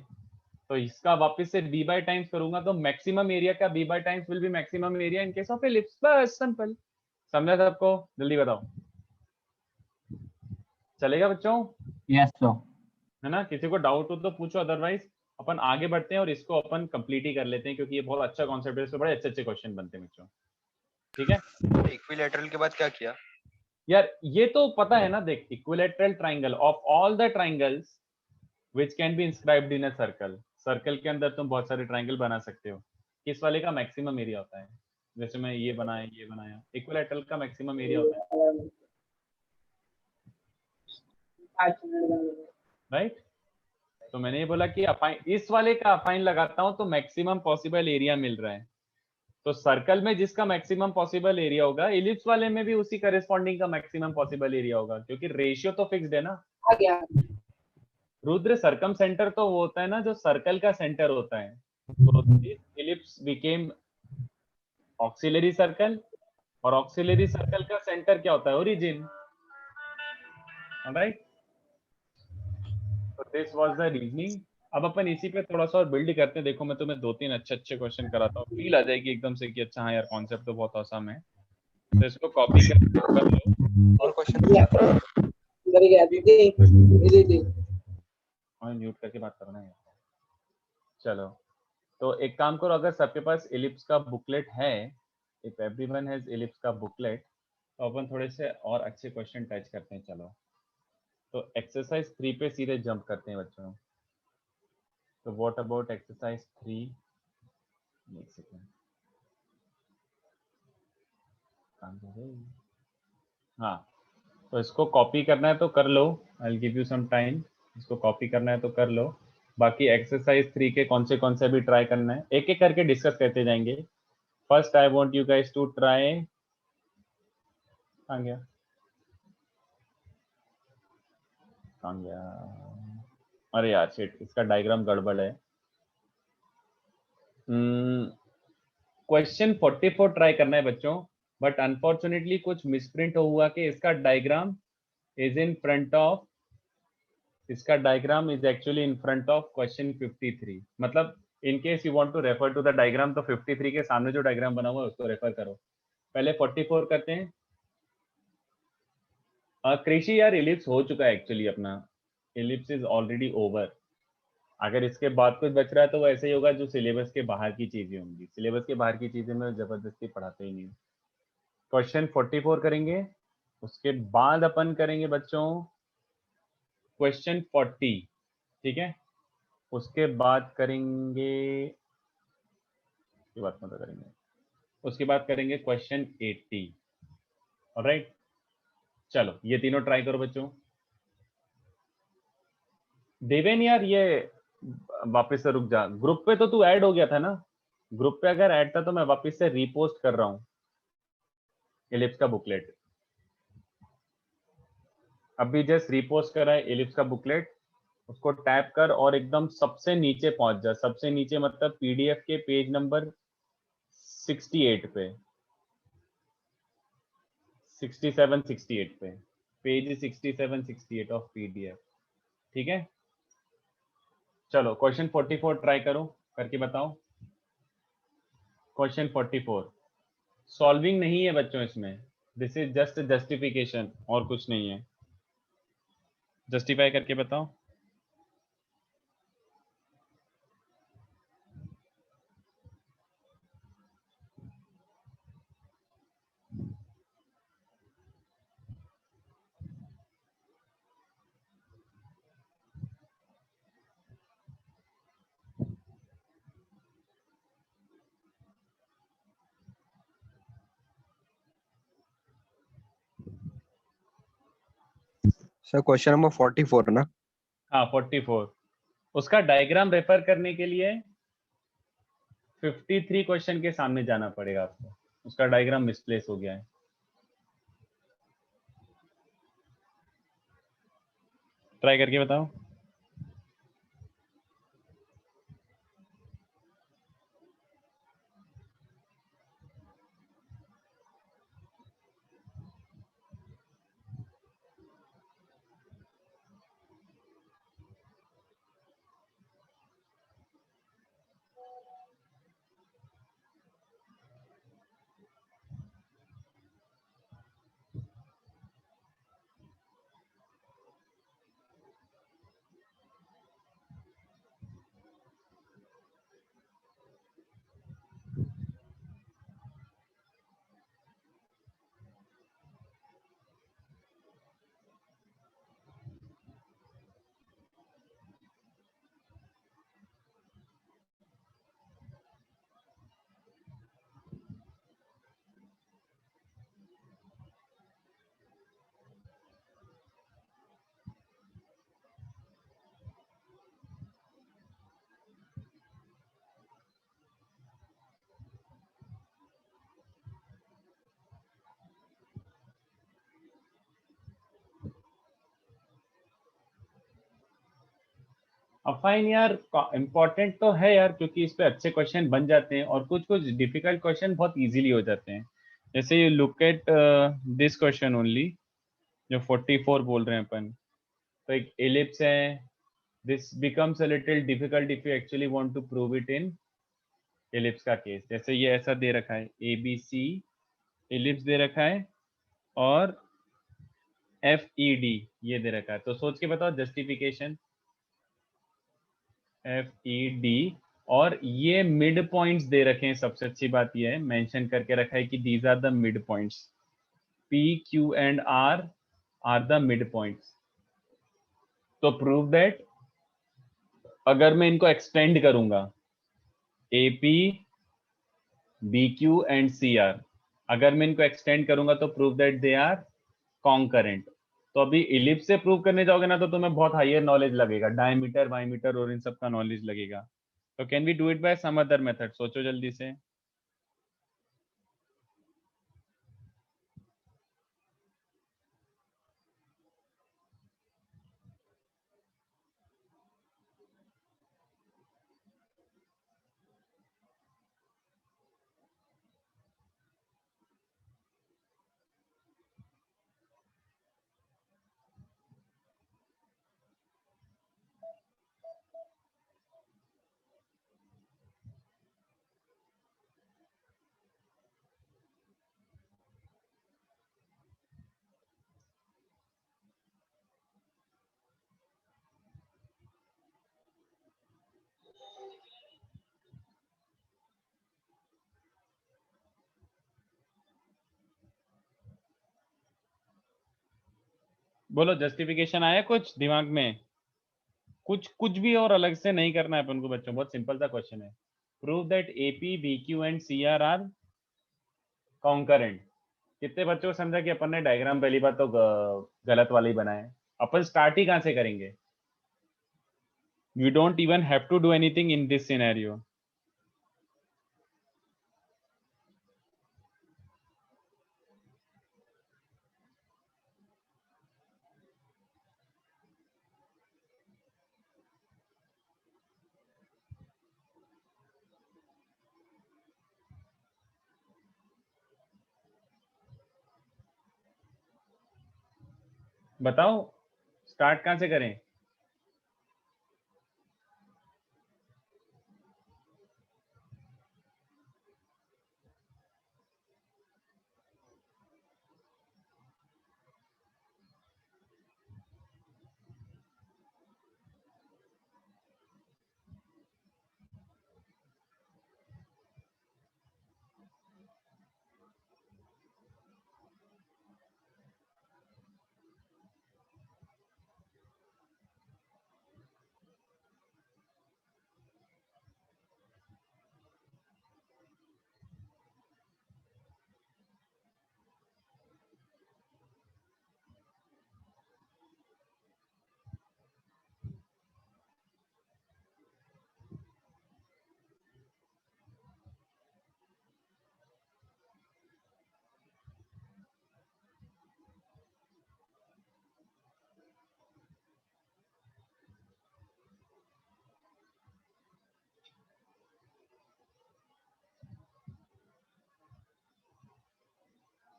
[SPEAKER 1] तो इसका वापस से b बाय टाइम्स करूंगा तो मैक्सिमम एरिया का b by times will be maximum area in case of ellipse. बस सिंपल। समझा सबको? जल्दी बताओ, चलेगा बच्चों?
[SPEAKER 2] Yes sir.
[SPEAKER 1] है ना? किसी को डाउट हो तो पूछो, अदरवाइज अपन आगे बढ़ते हैं और इसको अपन कंप्लीट ही कर लेते हैं, क्योंकि ये बहुत अच्छा कॉन्सेप्ट है, इससे बड़े अच्छे अच्छे क्वेश्चन बनते हैं बच्चों। ठीक है?
[SPEAKER 3] इक्विलैटरल के बाद क्या किया?
[SPEAKER 1] यार ये तो पता है ना, देख equilateral triangle of all the triangles which can be inscribed in a circle, circle के अंदर तुम बहुत सारे ट्राइंगल बना सकते हो, किस वाले का मैक्सिमम एरिया होता है? जैसे मैं ये बनाया, ये बनाया, इक्विलैटरल का मैक्सिमम एरिया होता है, राइट? तो मैंने ये बोला कि अफाइन, इस वाले का अफाइन लगाता हूं तो मैक्सिमम पॉसिबल एरिया मिल रहा है। तो सर्कल में जिसका मैक्सिमम पॉसिबल एरिया होगा, इलिप्स वाले में भी उसी करेस्पॉन्डिंग का मैक्सिमम पॉसिबल एरिया होगा, क्योंकि रेशियो तो फिक्स्ड है ना। रुद्र, सर्कम सेंटर तो वो होता है ना जो सर्कल का सेंटर होता है। तो this ellipse became auxiliary circle, और ऑक्सिलरी सर्कल का सेंटर क्या होता है? Origin, right? तो दिस वाज द रीजनिंग। अब अपन इसी पे थोड़ा सा और बिल्ड करते हैं। देखो मैं तुम्हें दो तीन अच्छे अच्छे क्वेश्चन कराता हूँ, फील आ जाएगी एकदम से कि अच्छा हाँ यार कॉन्सेप्ट तो बहुत आसान है। तो इसको कॉपी कर लो
[SPEAKER 3] और क्वेश्चन
[SPEAKER 1] और म्यूट करके बात करना है। चलो, तो एक काम करो, अगर सबके पास इलिप्स का बुकलेट है, इफ एवरीवन हैज इलिप्स का बुकलेट, तो अपन थोड़े से और अच्छे क्वेश्चन टच करते हैं। चलो, तो एक्सरसाइज 3 पे सीधे जंप करते हैं बच्चों। तो व्हाट अबाउट एक्सरसाइज 3? एक सेकेंड, हाँ, तो इसको कॉपी करना है तो कर लो, I will give you some time. इसको कॉपी करना है तो कर लो। बाकी एक्सरसाइज 3 के कौन से भी ट्राई करना है, एक एक करके डिस्कस करते जाएंगे। First I want you guys to try, कहाँ गया कहाँ गया, अरे यार शिट, इसका डायग्राम गड़बड़ है। क्वेश्चन 44 ट्राई करना है बच्चों, बट अनफॉर्चुनेटली कुछ मिसप्रिंट हुआ कि इसका diagram is in front of, इसका diagram is actually in front of question 53। मतलब in case you want to refer to the diagram तो 53 के सामने जो डायग्राम बना हुआ है उसको रेफर करो। पहले 44 करते हैं। कृषि यार इलिप्स हो चुका है एक्चुअली अपना, इलिप्स इज ऑलरेडी ओवर। अगर इसके बाद कुछ बच रहा है तो वो ऐसे ही होगा जो सिलेबस के बाहर की चीजें होंगी, सिलेबस के बाहर की चीजें में जबरदस्ती पढ़ाते ही नहीं। क्वेश्चन 44 करेंगे, उसके बाद अपन करेंगे बच्चों क्वेश्चन 40, ठीक है। उसके बाद करेंगे, उसके बाद मतलब करेंगे, उसके बाद करेंगे क्वेश्चन 80। ऑलराइट, चलो ये तीनों ट्राई करो बच्चों। देवेन यार ये वापस से रुक जा, ग्रुप पे तो तू ऐड हो गया था ना, ग्रुप पे अगर ऐड था तो मैं वापस से रीपोस्ट कर रहा हूँ इलिप्स का बुकलेट। अभी जस्ट रीपोस्ट करा है इलिप्स का बुकलेट, उसको टैप कर और एकदम सबसे नीचे पहुंच जा। सबसे नीचे मतलब पीडीएफ के पेज नंबर 68 पे, 67 68 पे, पेज 67 68 ऑफ पीडीएफ, ठीक है। चलो क्वेश्चन 44 ट्राई करो, करके बताओ। क्वेश्चन 44 सॉल्विंग नहीं है बच्चों इसमें, दिस इज जस्ट जस्टिफिकेशन और कुछ नहीं है। जस्टिफाई करके बताओ।
[SPEAKER 4] सर क्वेश्चन नंबर 44 ना?
[SPEAKER 1] हाँ 44, उसका डायग्राम रेफर करने के लिए 53 क्वेश्चन के सामने जाना पड़ेगा आपको, उसका डायग्राम मिसप्लेस हो गया है। ट्राई करके बताओ। अब फाइन यार, इंपॉर्टेंट तो है यार, क्योंकि इस पे अच्छे क्वेश्चन बन जाते हैं और कुछ कुछ डिफिकल्ट क्वेश्चन बहुत इजीली हो जाते हैं। जैसे you look at this question only, जो 44 बोल रहे हैं अपन। तो एक एलिप्स है, this becomes a little difficult if you actually want to prove it in ellipse का केस। जैसे ये ऐसा दे रखा है, ए बी सी एलिप्स दे रखा है और एफ ई डी ये दे रखा है। तो सोच के बताओ जस्टिफिकेशन, एफ ई डी, और ये मिड पॉइंट्स दे रखे हैं। सबसे अच्छी बात ये है, मेंशन करके रखा है कि these are the mid points, P Q and R the mid points. तो प्रूव दैट, अगर मैं इनको एक्सटेंड करूंगा, A P B Q and C R, अगर मैं इनको एक्सटेंड करूंगा तो prove that they are concurrent. तो अभी इलिप्स से प्रूव करने जाओगे ना तो तुम्हें बहुत हायर नॉलेज लगेगा, डायमीटर वाईमीटर और इन सब का नॉलेज लगेगा। तो can we do it by some other method? सोचो जल्दी से। बोलो, जस्टिफिकेशन आया कुछ दिमाग में? कुछ भी और अलग से नहीं करना है अपन को बच्चों, बहुत सिंपल सा क्वेश्चन है। Prove that AP BQ and CR are concurrent. कितने बच्चों को समझा कि अपन ने डायग्राम पहली बात तो गलत वाला ही बनाया है। अपन स्टार्ट ही कहां से करेंगे? We don't even have to do anything in this scenario. बताओ स्टार्ट कहां से करें?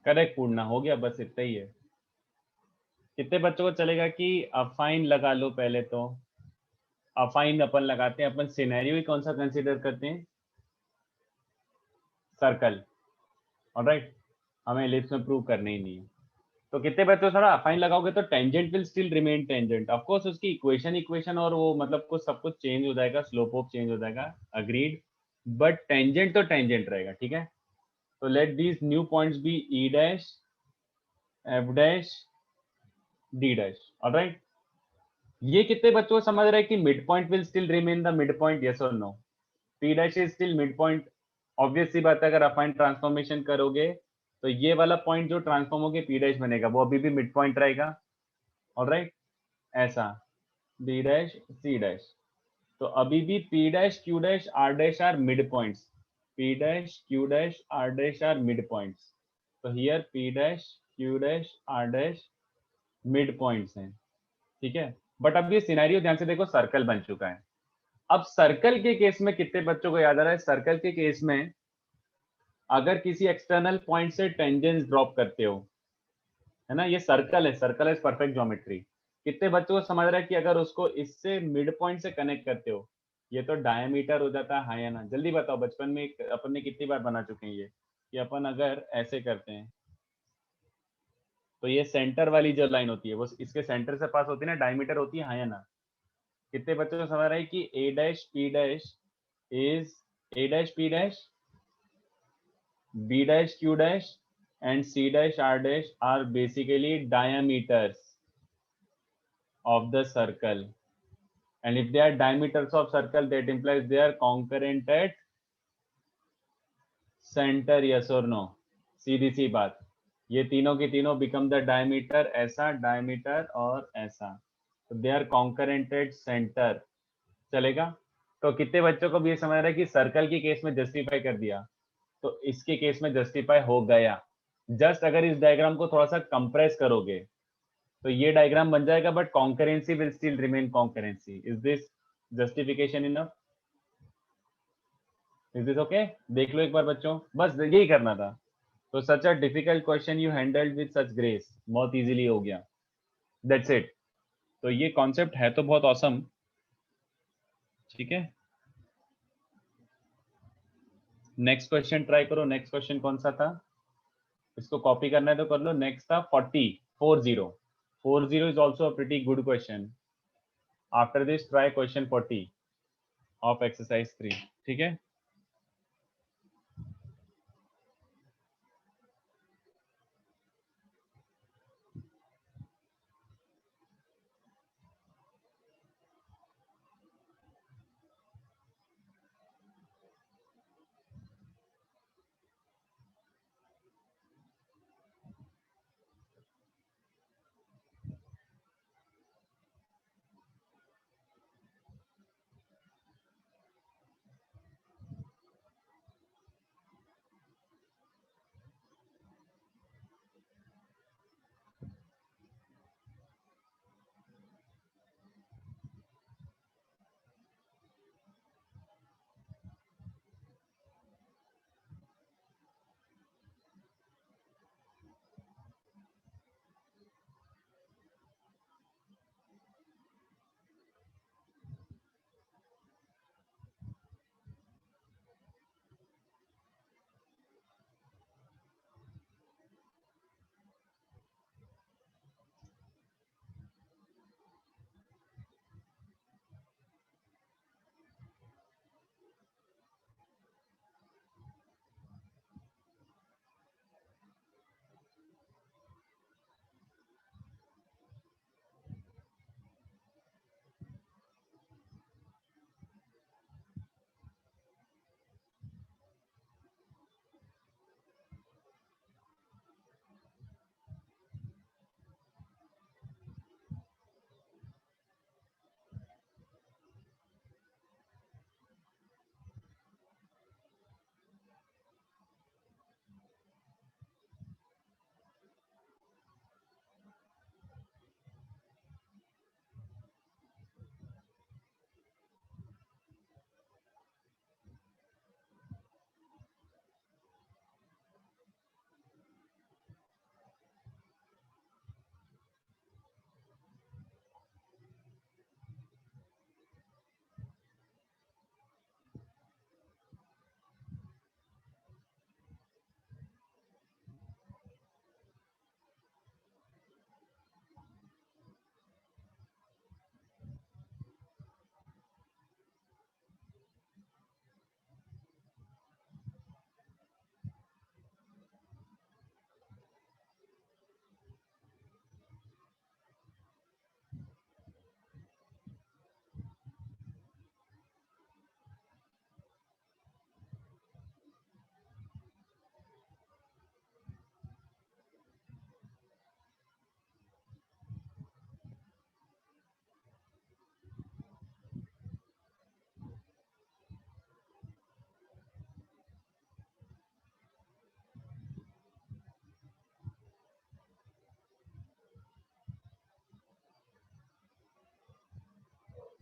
[SPEAKER 1] करेक्ट पूर्णा, हो गया, बस इतना ही है। कितने बच्चों को चलेगा कि अफाइन लगा लो? पहले तो अफाइन अपन लगाते हैं, अपन सिनेरियो ही कौन सा कंसीडर करते हैं? सर्कल। ऑलराइट, हमें एलिप्स में प्रूव करने ही नहीं है। तो कितने बच्चों थोड़ा अफाइन लगाओगे तो tangent will still remain tangent. Of course उसकी इक्वेशन और वो मतलब कुछ सब कुछ चेंज हो जाएगा, स्लोप ऑफ चेंज हो जाएगा, अग्रीड, बट टेंजेंट तो टेंजेंट रहेगा, ठीक है। तो let these new points be E dash, F dash, D dash. Alright, ये कितने बच्चों को समझ रहे हैं कि mid point will still remain the mid point? Yes और no? P dash is still mid point. Obvious सी बात है, अगर अफाइन ट्रांसफॉर्मेशन करोगे तो ये वाला पॉइंट जो ट्रांसफॉर्म होके पी डैश बनेगा वो अभी भी मिड पॉइंट रहेगा। ऑलराइट, ऐसा बी डैश सी डैश। तो अभी भी P dash Q dash R dash are mid points. P dash Q dash R dash are mid points. तो here P dash Q dash R dash mid points हैं, ठीक है। But अब ये scenario ध्यान से देखो, सर्कल बन चुका है। अब सर्कल के केस में कितने बच्चों को याद आ रहा है? सर्कल के केस में अगर किसी एक्सटर्नल पॉइंट से टेंजेंस ड्रॉप करते हो, है ना, ये सर्कल है, सर्कल इज परफेक्ट ज्योमेट्री। कितने बच्चों को समझ रहा है कि अगर उसको इससे मिड पॉइंट से कनेक्ट करते हो, ये तो डायमीटर हो जाता है, हाँ या ना? जल्दी बताओ, बचपन में अपन ने कितनी बार बना चुके हैं ये, कि अपन अगर ऐसे करते हैं तो ये सेंटर वाली जो लाइन होती है वो इसके सेंटर से पास होती है ना, डायमीटर होती है, हाँ या ना? कितने बच्चों को समझ रहा है कि A dash P dash is A dash P dash, B dash Q dash and C dash R dash are basically diameters of the circle, and if they are diameters of circle that implies they are concurrent at center, yes or no? सीधी सी बात। ये तीनों की तीनों become the diameter, ऐसा diameter और ऐसा, तो दे आर कॉन्करेंटेड सेंटर। चलेगा? तो कितने बच्चों को भी ये समझ रहा है कि सर्कल की केस में जस्टिफाई कर दिया, तो इसके केस में जस्टिफाई हो गया। जस्ट अगर इस डायग्राम को थोड़ा सा कंप्रेस करोगे तो ये डायग्राम बन जाएगा, but concurrency will still remain concurrency. Is this justification enough? Is this okay? देख लो एक बार बच्चों, बस यही करना था। तो such a difficult question you handled with such grace, बहुत इजीली हो गया। That's it. तो ये कॉन्सेप्ट है तो बहुत ऑसम। ठीक है, नेक्स्ट क्वेश्चन ट्राई करो। नेक्स्ट क्वेश्चन कौन सा था? इसको कॉपी करना है तो कर लो। नेक्स्ट था 40 40 is also a pretty good question. After this try question 40 of exercise 3. ठीक है,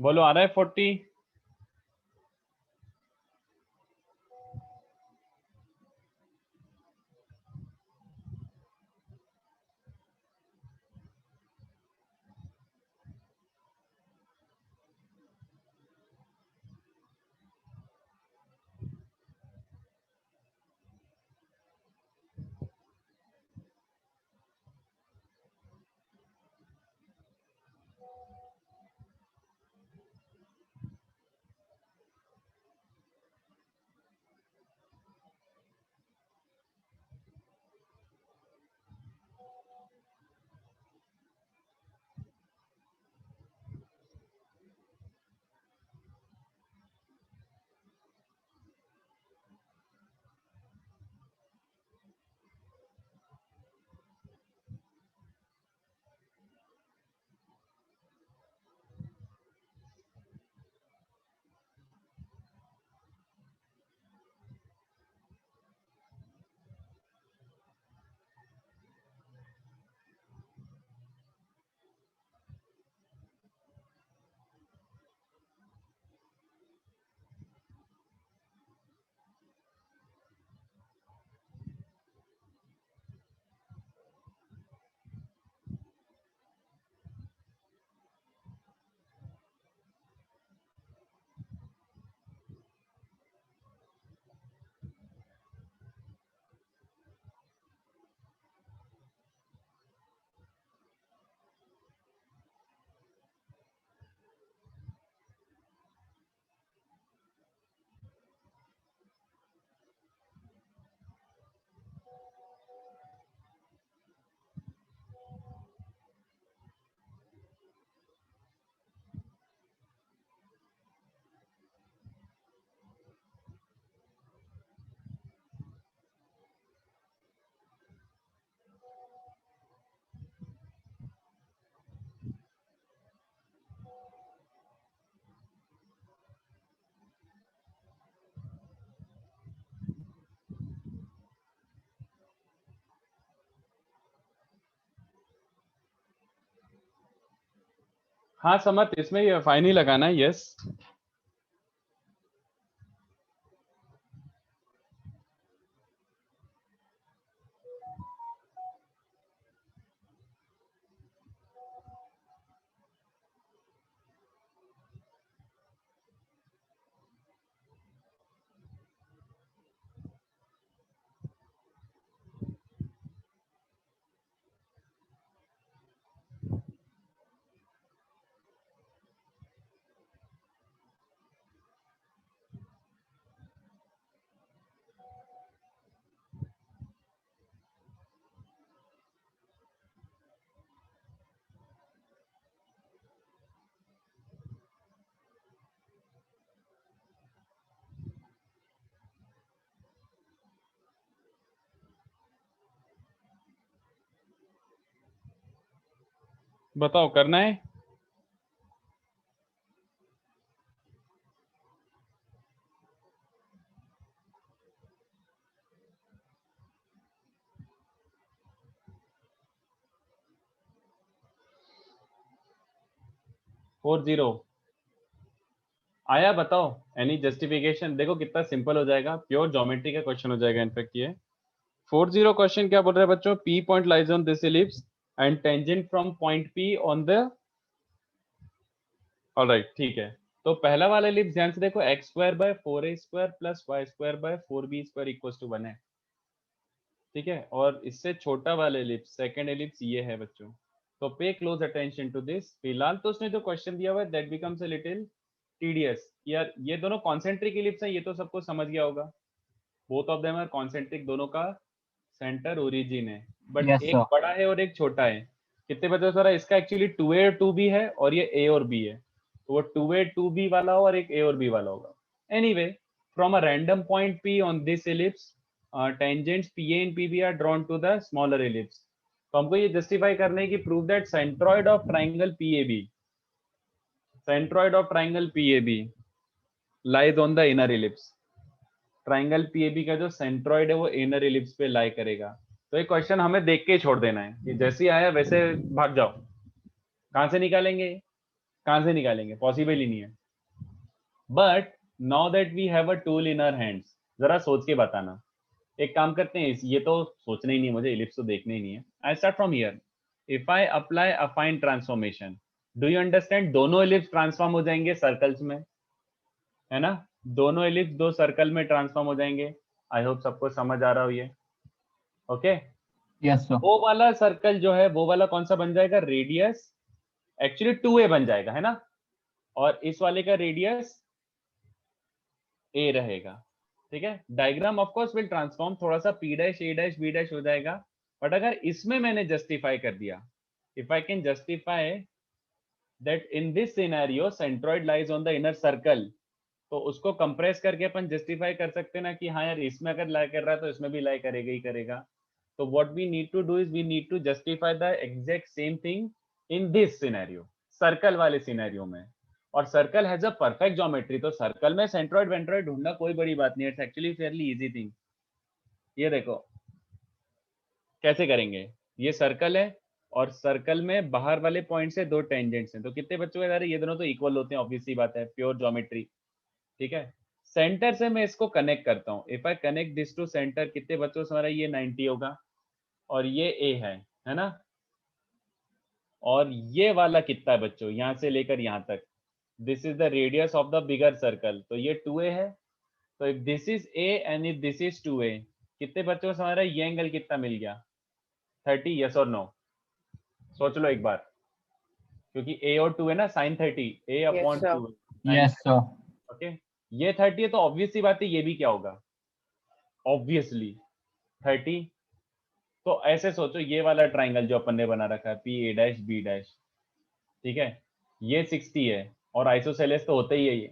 [SPEAKER 1] बोलो आ रहा है 40? हाँ समर्थ, इसमें ये फाइन ही लगाना है, यस। बताओ, करना है? फोर जीरो आया, बताओ। Any justification? देखो कितना सिंपल हो जाएगा, प्योर ज्योमेट्री का क्वेश्चन हो जाएगा इनफेक्ट ये। 40 क्वेश्चन क्या बोल रहा है बच्चों? P point lies on this ellipse and tangent from point P on the, alright ठीक है। तो पहला वाला एलिप्स ध्यान से देखो, x square by 4a square plus y square by 4b square equals to 1 है, ठीक है। और इससे छोटा वाला एलिप्स, सेकंड एलिप्स ये है बच्चों। तो पे क्लोज अटेंशन टू दिस। फिलहाल तो उसने जो क्वेश्चन दिया हुआ है that becomes a little tedious. यार ये दोनों कॉन्सेंट्रिक एलिप्स हैं, ये तो सबको समझ गया होगा। Both of them are concentric, दोनों का सेंटर ओरिजिन है, बट
[SPEAKER 2] Yes,
[SPEAKER 1] एक
[SPEAKER 2] sir.
[SPEAKER 1] बड़ा है और एक छोटा है। कितने बच्चों सारा इसका एक्चुअली 2a और 2b है, और ये a और b है, तो वो 2a 2b वाला हो और एक a और b वाला होगा। Anyway, from a random point p on this ellipse, tangents pa and pb are drawn to the smaller ellipse. तो हमको ये जस्टिफाई करना है कि prove that centroid of triangle pab, centroid of triangle pab lies on the inner ellipse. Triangle PAB का जो centroid है वो इनर एलिप्स पे लाई करेगा। तो ये क्वेश्चन हमें देख के ही छोड़ देना है कि जैसे ही आया वैसे भाग जाओ। कहां से निकालेंगे, कहां से निकालेंगे, पॉसिबल ही नहीं है। But now that we have a tool in our hands, जरा सोच के बताना। एक काम करते हैं, ये तो सोचना ही नहीं है मुझे, एलिप्स तो देखने ही नहीं है। I start from here. If I apply अफाइन transformation, do you understand? दोनों एलिप्स ट्रांसफॉर्म हो जाएंगे सर्कल्स में, है ना। दोनों एलिप्स दो सर्कल में ट्रांसफॉर्म हो जाएंगे। आई होप सबको समझ आ रहा हो ये, ओके।
[SPEAKER 2] Yes, sir.
[SPEAKER 1] वो वाला सर्कल जो है वो वाला कौन सा बन जाएगा? रेडियस एक्चुअली 2a बन जाएगा, है ना। और इस वाले का रेडियस a रहेगा, ठीक है। Diagram of course will transform, थोड़ा सा p dash a dash b dash हो जाएगा। बट अगर इसमें मैंने जस्टिफाई कर दिया, if I can justify that in this scenario centroid lies on the inner circle, तो उसको कंप्रेस करके अपन जस्टिफाई कर सकते हैं ना कि हाँ यार इसमें अगर लाई कर रहा है तो इसमें भी लाई करेगा ही करेगा। तो what we need to do is we need to justify the exact same thing in this scenario, circle वाले सिनेरियो में। और circle has a perfect geometry, तो सर्कल में सेंट्रॉइड वेंट्रॉइड ढूंढना कोई बड़ी बात नहीं है, it's actually fairly easy thing. ये देखो कैसे करेंगे, ये सर्कल है और सर्कल में बाहर वाले पॉइंट से दो टेंजेंट्स हैं, तो कितने बच्चों के ये दोनों तो इक्वल होते हैं, ऑब्वियसली बात है, प्योर ज्योमेट्री, ठीक है। सेंटर से मैं इसको कनेक्ट करता हूँ, if I connect this to centre, कितने बच्चों से हमारा ये 90 होगा, और ये a है ना। और ये वाला कितना है बच्चों, यहां से लेकर यहां तक, this is the radius of the bigger circle, तो ये 2a है। तो if this is a and if this is 2a, कितने बच्चों से हमारा ये एंगल कितना मिल गया? 30, यस और नो? सोच लो एक बार, क्योंकि a और 2 है ना, sin 30, a upon 2,
[SPEAKER 2] Yes, sir.
[SPEAKER 1] Okay. ये 30 है तो ऑब्वियसली बात है ये भी क्या होगा, ऑब्वियसली 30। तो ऐसे सोचो, ये वाला ट्राइंगल जो अपन ने बना रखा है P A dash B dash, ठीक है, ये 60 है, और आइसोसेलेस तो होते ही है, ये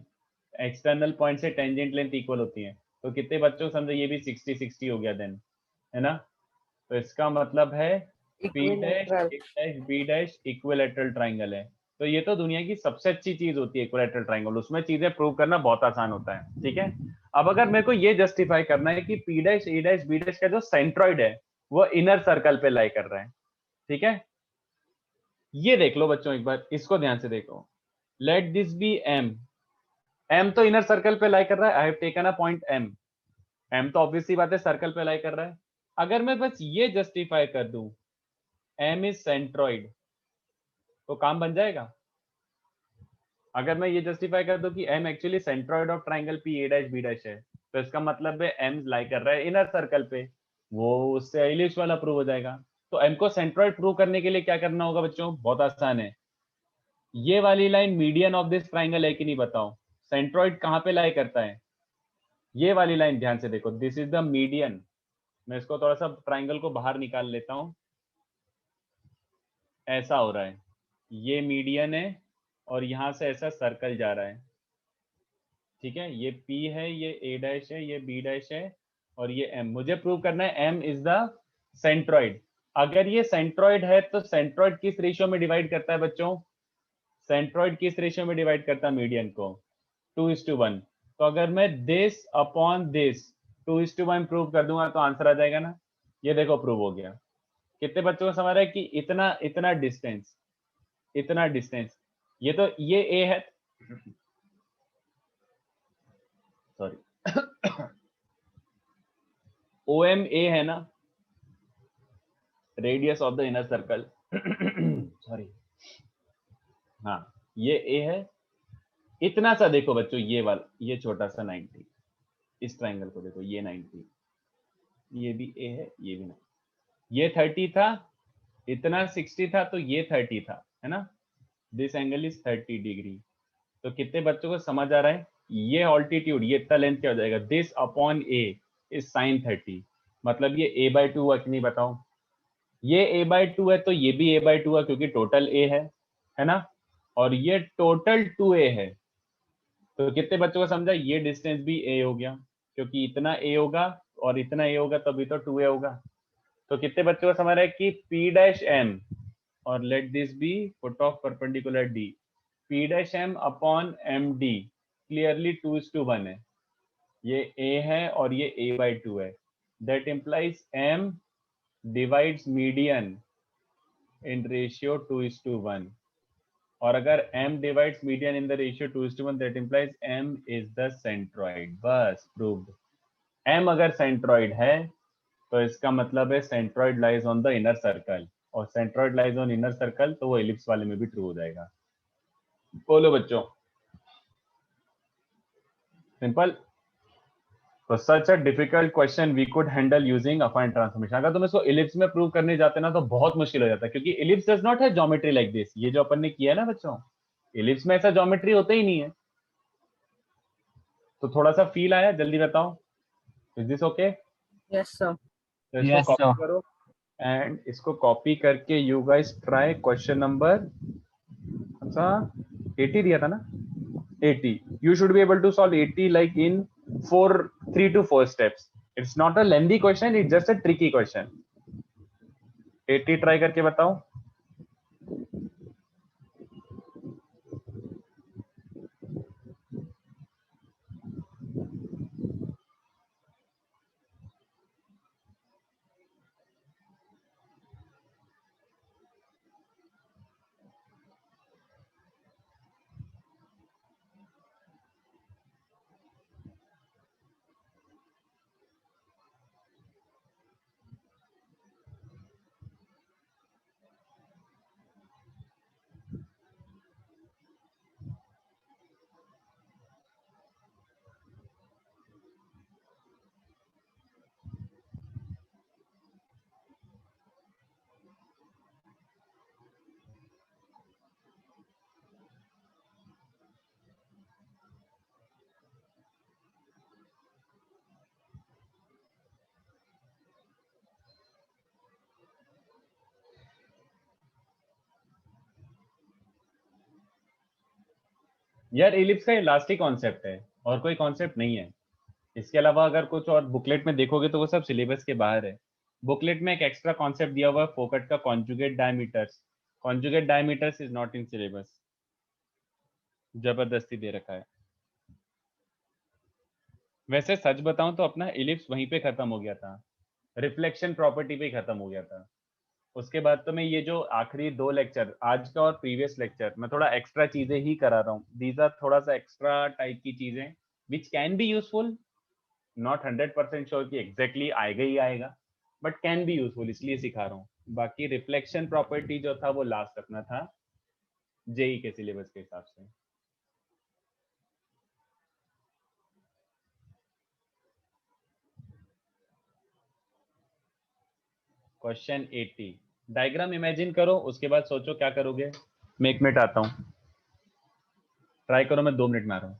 [SPEAKER 1] एक्सटर्नल पॉइंट से टेंजेंट लेंथ इक्वल होती है, तो कितने बच्चों को समझो ये भी 60 60 हो गया देन, है ना। तो इसका मतलब है P dash A dash B dash equilateral triangle है। तो ये तो दुनिया की सबसे अच्छी चीज होती है इक्विलैटरल ट्राइंगल, उसमें चीजें प्रूव करना बहुत आसान होता है, ठीक है। अब अगर मेरे को ये जस्टिफाई करना है कि P dash A dash B dash का जो सेंट्रॉइड है वो इनर सर्कल पे लाई कर रहा है, ठीक है। ये देख लो बच्चों, एक बार इसको ध्यान से देखो। Let this be M. M तो इनर सर्कल पे लाई कर रहा है, I have taken a point M. M तो ऑब्वियसली बात है सर्कल पे लाई कर रहा है। अगर मैं बस ये जस्टिफाई कर दूं एम इज सेंट्रॉइड, तो काम बन जाएगा। अगर मैं ये जस्टिफाई कर दूं कि M actually centroid of triangle P A dash B dash है, तो इसका मतलब है एम लाई कर रहा है इनर सर्कल पे, वो उससे इलिप्स वाला प्रूव हो जाएगा। तो एम को सेंट्रॉइड प्रूव करने के लिए क्या करना होगा बच्चों? बहुत आसान है। ये वाली line median of this triangle है कि नहीं बताओ? सेंट्रॉइड कहां पे लाई करता है? ये वाली लाइन ध्यान से देखो, दिस इज द मीडियन। मैं इसको थोड़ा सा ट्राइंगल को बाहर निकाल लेता हूं। ऐसा हो रहा है, ये मीडियन है और यहां से ऐसा सर्कल जा रहा है, ठीक है। ये P है, ये A डैश है, ये B डैश है और ये M। मुझे प्रूव करना है M इज द सेंट्रॉइड। अगर ये सेंट्रॉइड है तो सेंट्रॉइड किस रेशियो में डिवाइड करता है बच्चों? सेंट्रॉइड किस रेशियो में डिवाइड करता है मीडियन को? 2:1। तो अगर मैं दिस अपॉन दिस 2:1 प्रूव कर दूंगा तो आंसर आ जाएगा ना। ये देखो प्रूव हो गया। कितने बच्चों को समझ रहा है कि इतना इतना डिस्टेंस, इतना डिस्टेंस, ये तो ये A है, सॉरी OM A है ना, radius of the inner circle, sorry, हाँ ये A है। इतना सा देखो बच्चों, ये वाला, ये छोटा सा 90, इस ट्राइंगल को देखो, ये 90, ये भी A है, ये भी 90, ये 30 था, इतना 60 था, तो ये 30 था, है ना। This angle is 30 degree. तो कितने बच्चों को समझ आ रहा है? ये ऑल्टीट्यूड, ये इतना लेंथ क्या हो जाएगा? This upon A is sin 30। मतलब ये A/2 हुआ कि नहीं बताओ? ये A/2 है तो ये भी A/2 है, क्योंकि टोटल A है ना। और ये टोटल 2A है। तो कितने बच्चों को समझा? ये डिस्टेंस भी A हो गया, क्योंकि इतना A होगा और इतना A होगा तभी तो 2A होगा। तो कितने बच्चों को समझ रहा है कि P डैश M, और let this be foot of perpendicular D, P dash M upon MD clearly 2:1 है। ये A है और ये A/2 है। That implies M divides median in ratio 2:1। और अगर M divides median in the ratio 2:1, that implies M is the centroid। बस proved। M अगर centroid है तो इसका मतलब है centroid lies on the inner circle, और centroid lies on inner circle तो वो ellipse वाले में भी true हो जाएगा। बोलो बच्चों, सिंपल। तो such a difficult question we could handle using affine transformation. अगर तुम इसको इलिप्स में प्रूव करने जाते ना तो बहुत मुश्किल हो जाता है, क्योंकि इलिप्स डज नॉट है ज्योमेट्री लाइक दिस। ये जो अपन ने किया है ना बच्चों, इलिप्स में ऐसा ज्योमेट्री होता ही नहीं है। तो थोड़ा सा फील आया? जल्दी बताओ, is this okay?
[SPEAKER 5] Yes, sir.
[SPEAKER 1] तो इसको
[SPEAKER 2] Yes,
[SPEAKER 1] कॉपी
[SPEAKER 2] sir.
[SPEAKER 1] करो, एंड इसको कॉपी करके you guys try question number, अच्छा 80 दिया था ना, 80। You should be able to solve 80 like in 3 to 4 steps. It's not a lengthy question, it's just a tricky question. 80 try करके बताओ। यार इलिप्स का इलास्टिक कॉन्सेप्ट है और कोई कॉन्सेप्ट नहीं है। इसके अलावा अगर कुछ और बुकलेट में देखोगे तो वो सब सिलेबस के बाहर है। बुकलेट में एक एक्स्ट्रा कॉन्सेप्ट दिया हुआ है फोकट का, conjugate diameters. Conjugate diameters is not in syllabus, जबरदस्ती दे रखा है। वैसे सच बताऊं तो अपना इलिप्स वहीं पे खत्म हो गया था, रिफ्लेक्शन प्रॉपर्टी पे खत्म हो गया था। उसके बाद तो मैं ये जो आखिरी 2 लेक्चर, आज का और प्रीवियस लेक्चर, मैं थोड़ा एक्स्ट्रा चीजें ही करा रहा हूँ. दीज आर थोड़ा सा एक्स्ट्रा टाइप की चीजें which can be useful. Not 100% sure कि एग्जैक्टली आएगा ही आएगा, बट कैन बी यूजफुल, इसलिए सिखा रहा हूँ. बाकी रिफ्लेक्शन प्रॉपर्टी जो था वो लास्ट रखना था जेई के सिलेबस के हिसाब से. क्वेश्चन 80. डायग्राम इमेजिन करो, उसके बाद सोचो क्या करोगे. मैं 1 मिनट आता हूँ. ट्राई करो, मैं 2 मिनट में आ रहा हूँ.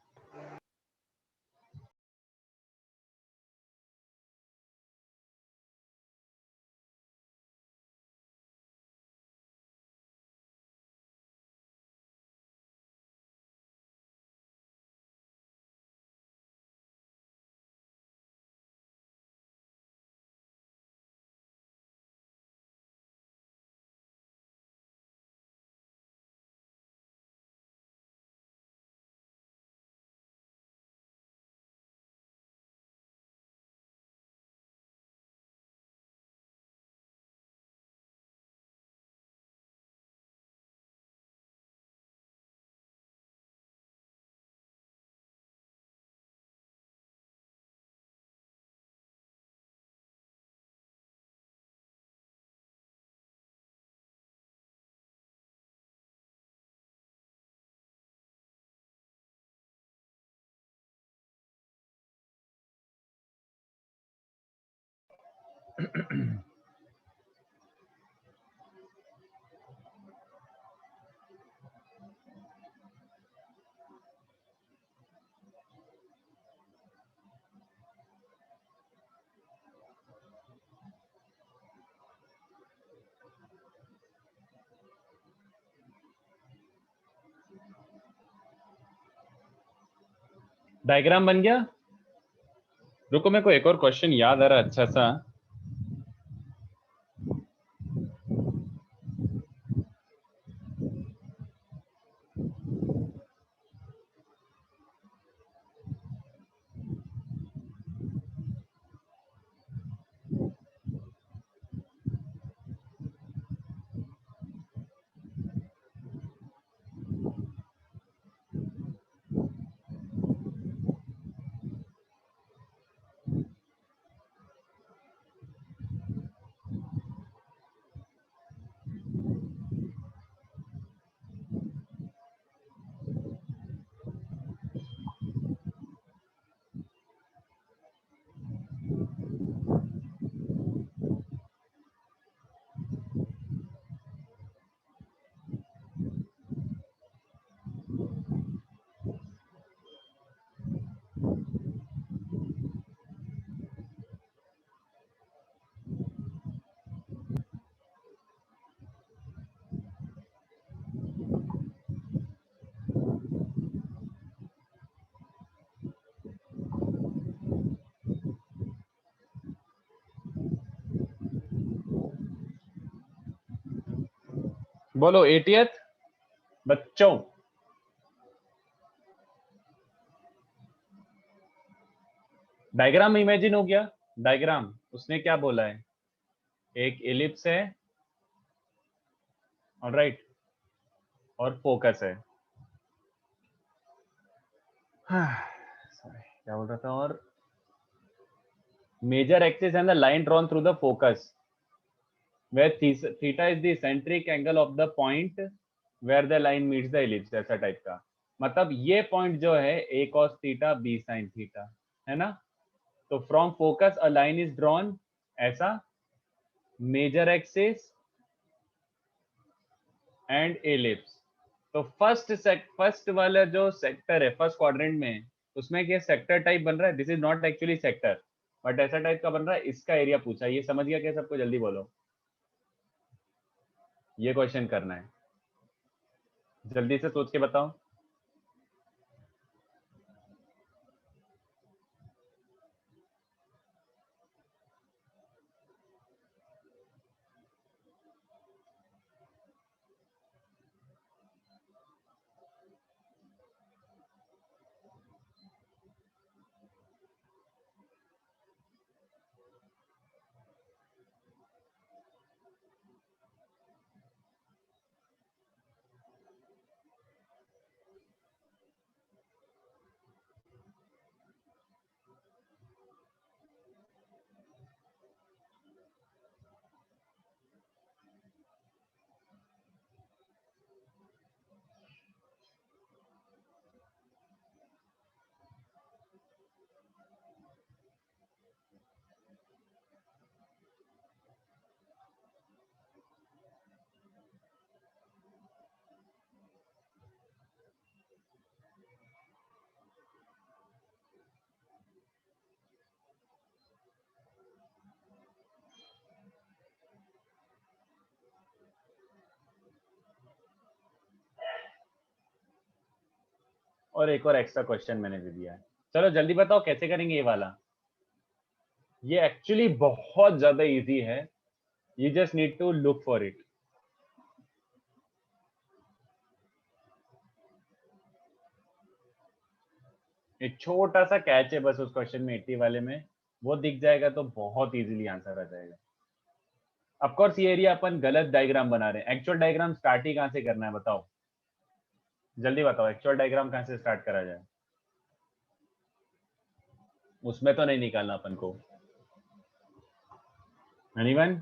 [SPEAKER 1] डायग्राम बन गया. रुको, मेरे को एक और क्वेश्चन याद आ रहा है अच्छा सा. बोलो 80th बच्चों. डायग्राम इमेजिन हो गया. डायग्राम उसने क्या बोला है, एक एलिप्स है, ऑलराइट, और फोकस है. सॉरी, क्या बोल रहा था. और major axis and the line drawn through the focus where theta is the eccentric angle of the point where the line meets the ellipse. ऐसा टाइप का. मतलब ये पॉइंट जो है a cos theta b sin theta है ना. तो from focus a line is drawn, ऐसा, मेजर एक्सिस एंड एलिप्स. तो फर्स्ट वाला जो सेक्टर है फर्स्ट क्वाड्रेंट में, उसमें क्या सेक्टर टाइप बन रहा है. This is not actually sector, but ऐसा टाइप का बन रहा है. इसका एरिया पूछा, ये समझ गया क्या सबको. जल्दी बोलो, ये क्वेश्चन करना है. जल्दी से सोच के बताओ. और एक और एक्स्ट्रा क्वेश्चन मैंने दे दिया है। चलो जल्दी बताओ कैसे करेंगे ये वाला। ये एक्चुअली बहुत ज्यादा इजी है, you just need to look for it. एक छोटा सा कैच है बस उस क्वेश्चन में 80 वाले में, वो दिख जाएगा तो बहुत इजीली आंसर आ जाएगा। ऑफ कोर्स ये एरिया अपन गलत डायग्राम बना रहे हैं, एक्चुअल डायग्राम स्टार्ट ही कहां से करना है बताओ, जल्दी बताओ एक्चुअल डायग्राम कहां से स्टार्ट करा जाए। उसमें तो नहीं निकालना अपन को। एनीवन?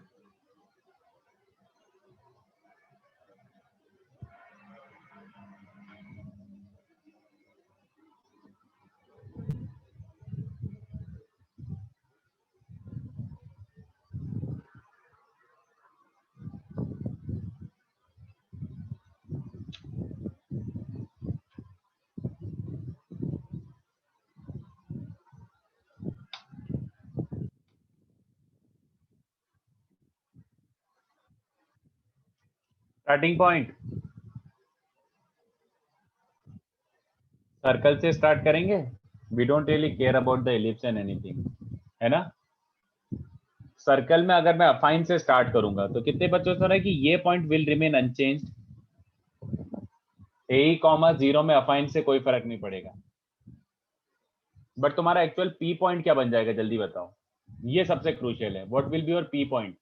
[SPEAKER 1] स्टार्टिंग पॉइंट सर्कल से स्टार्ट करेंगे, we don't really care about the ellipse and anything, है ना। सर्कल में अगर मैं अफाइन से स्टार्ट करूंगा तो कितने बच्चों से हो रहा है कि ये point will remain unchanged, A comma 0 में अफाइन से कोई फर्क नहीं पड़ेगा। बट तुम्हारा एक्चुअल पी पॉइंट क्या बन जाएगा जल्दी बताओ, ये सबसे क्रूशियल है। What will be your P point?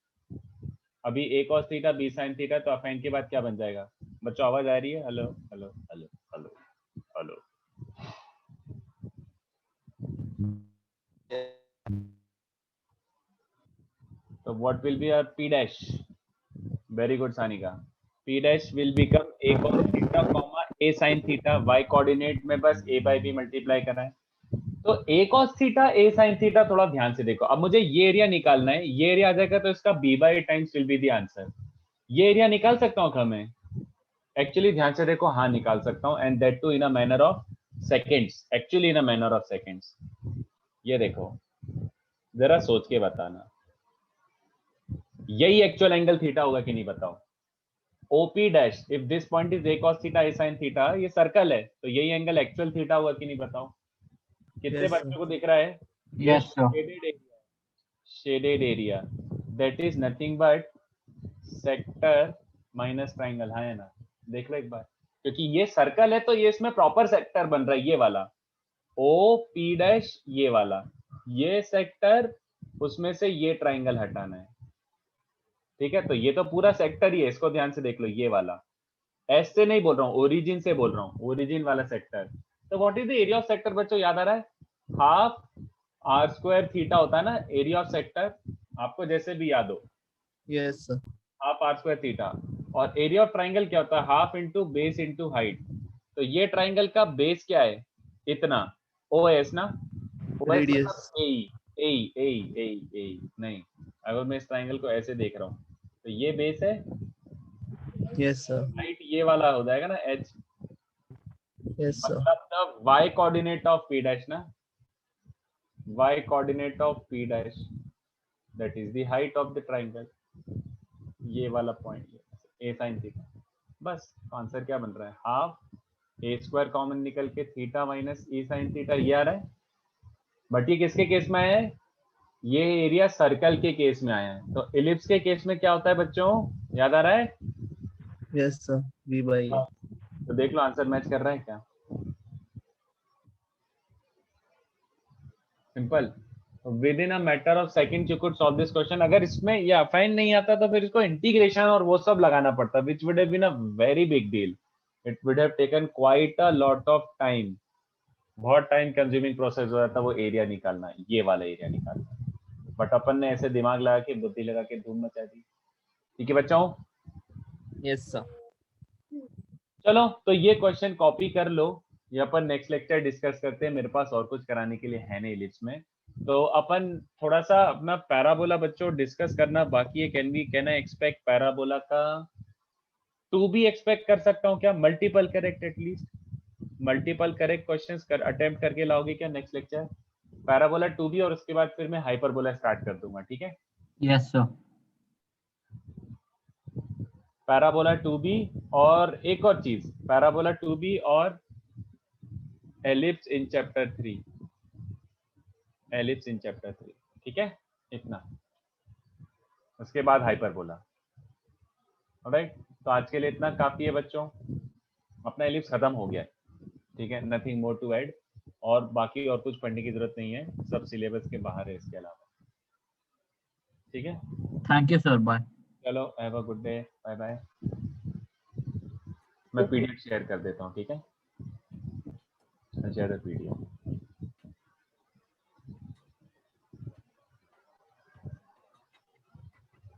[SPEAKER 1] अभी a cos theta b sine theta, तो अफाइन के बाद क्या बन जाएगा बच्चों? आवाज आ रही है? Hello hello hello hello hello. तो what will be your P dash? Very good Sanika. P dash will become a cos theta comma a sine theta, y coordinate में बस ए बाई बी मल्टीप्लाई करना है। तो a cos theta a sine theta, थोड़ा ध्यान से देखो। अब मुझे ये एरिया निकालना है, ये एरिया आ जाएगा तो इसका b by times will be the answer. ये एरिया निकाल सकता हूँ क्या मैं? एक्चुअली ध्यान से देखो, हाँ निकाल सकता हूँ, and that too in a manner of seconds, actually in a manner of seconds. ये देखो जरा सोच के बताना, यही एक्चुअल एंगल थीटा होगा कि नहीं बताओ? OP dash if this point is a cos theta a sine theta, ये सर्कल है तो यही एंगल एक्चुअल थीटा होगा कि नहीं बताओ? कितने
[SPEAKER 3] Yes,
[SPEAKER 1] बच्चों को दिख रहा है?
[SPEAKER 2] Yes, sir.
[SPEAKER 1] Shaded area that is nothing but sector minus triangle, हाँ है ना? देख लो एक बार, क्योंकि ये सर्कल है तो ये इसमें प्रॉपर सेक्टर बन रहा है, ये वाला ओ पी डैश, ये वाला, ये सेक्टर, उसमें से ये ट्राइंगल हटाना है, ठीक है? तो ये तो पूरा सेक्टर ही है, इसको ध्यान से देख लो, ये वाला। एस से नहीं बोल रहा हूँ, ओरिजिन से बोल रहा हूँ, ओरिजिन वाला सेक्टर। तो what is the area of sector बच्चों, याद आ रहा है? हाफ आर स्क्वायर थीटा होता है ना एरिया ऑफ सेक्टर, आपको जैसे भी याद हो,
[SPEAKER 3] yes, sir.
[SPEAKER 1] Half r square theta. और एरिया ऑफ ट्राइंगल क्या होता है? Half into base into height. तो ये ट्राइंगल का बेस क्या है? इतना, ओ एस ना, ओ एस
[SPEAKER 3] Radius.
[SPEAKER 1] मतलब ए ए ए ए नहीं, अगर मैं इस ट्राइंगल को ऐसे देख रहा हूँ तो ये बेस है,
[SPEAKER 3] Yes, sir.
[SPEAKER 1] हाइट ये वाला हो जाएगा ना एच,
[SPEAKER 3] Yes, sir.
[SPEAKER 1] मतलब the y coordinate of P dash ना, y coordinate of P dash that is the height of the triangle, ये वाला पॉइंट ए साइन थीटा। बस आंसर क्या बन रहा है? हाफ ए स्क्वायर कॉमन निकल के थीटा माइनस ई साइन थीटा, ये आ रहा है। बट ये किसके केस में आया है? ये एरिया सर्कल के केस में आया है। तो इलिप्स के केस में क्या होता है बच्चों, याद आ रहा है?
[SPEAKER 3] Yes, sir. V by A.
[SPEAKER 1] तो देख लो आंसर मैच कर रहा है क्या? Simple, with in a matter of second you could solve this question. अगर इसमें ये अफाइन नहीं आता तो फिर इसको इंटीग्रेशन और वो सब लगाना पड़ता, which would have been a very big deal, it would have taken quite a lot of time, बहुत टाइम कंज्यूमिंग प्रोसेस हो जाता वो एरिया निकालना, ये वाला एरिया निकालना। बट अपन ने ऐसे दिमाग लगा के, बुद्धि लगा के धूम मचा दी। ठीक है बच्चों,
[SPEAKER 3] Yes, sir.
[SPEAKER 1] चलो तो ये क्वेश्चन कॉपी कर लो, ये अपन नेक्स्ट लेक्चर डिस्कस करते हैं, मेरे पास और कुछ कराने के लिए है नहीं लिस्ट में। तो अपन थोड़ा सा अपना पैराबोला बच्चों डिस्कस करना बाकी है। कैन आई एक्सपेक्ट पैराबोला का टू भी एक्सपेक्ट कर सकता हूँ क्या? Multiple correct, at least multiple correct questions कर अटेम्प्ट करके लाओगे क्या नेक्स्ट लेक्चर? पैराबोला टू भी, और उसके बाद फिर मैं हाइपरबोला स्टार्ट कर दूंगा, ठीक है?
[SPEAKER 2] Yes, sir.
[SPEAKER 1] Parabola two B, और एक और चीज, पैराबोला टू बी और ellipse in chapter 3, ellipse in chapter 3, ठीक है, इतना। उसके बाद हाइपरबोला। ऑलराइट, तो आज के लिए इतना काफी है बच्चों, अपना एलिप्स खत्म हो गया, ठीक है, नथिंग मोर टू ऐड, और बाकी और कुछ पढ़ने की जरूरत नहीं है, सब सिलेबस के बाहर है इसके अलावा, ठीक है।
[SPEAKER 2] Thank you sir, bye.
[SPEAKER 1] चलो, have a good day, bye bye. मैं पीडीएफ शेयर कर देता हूँ, ठीक है, शेयर द पीडीएफ।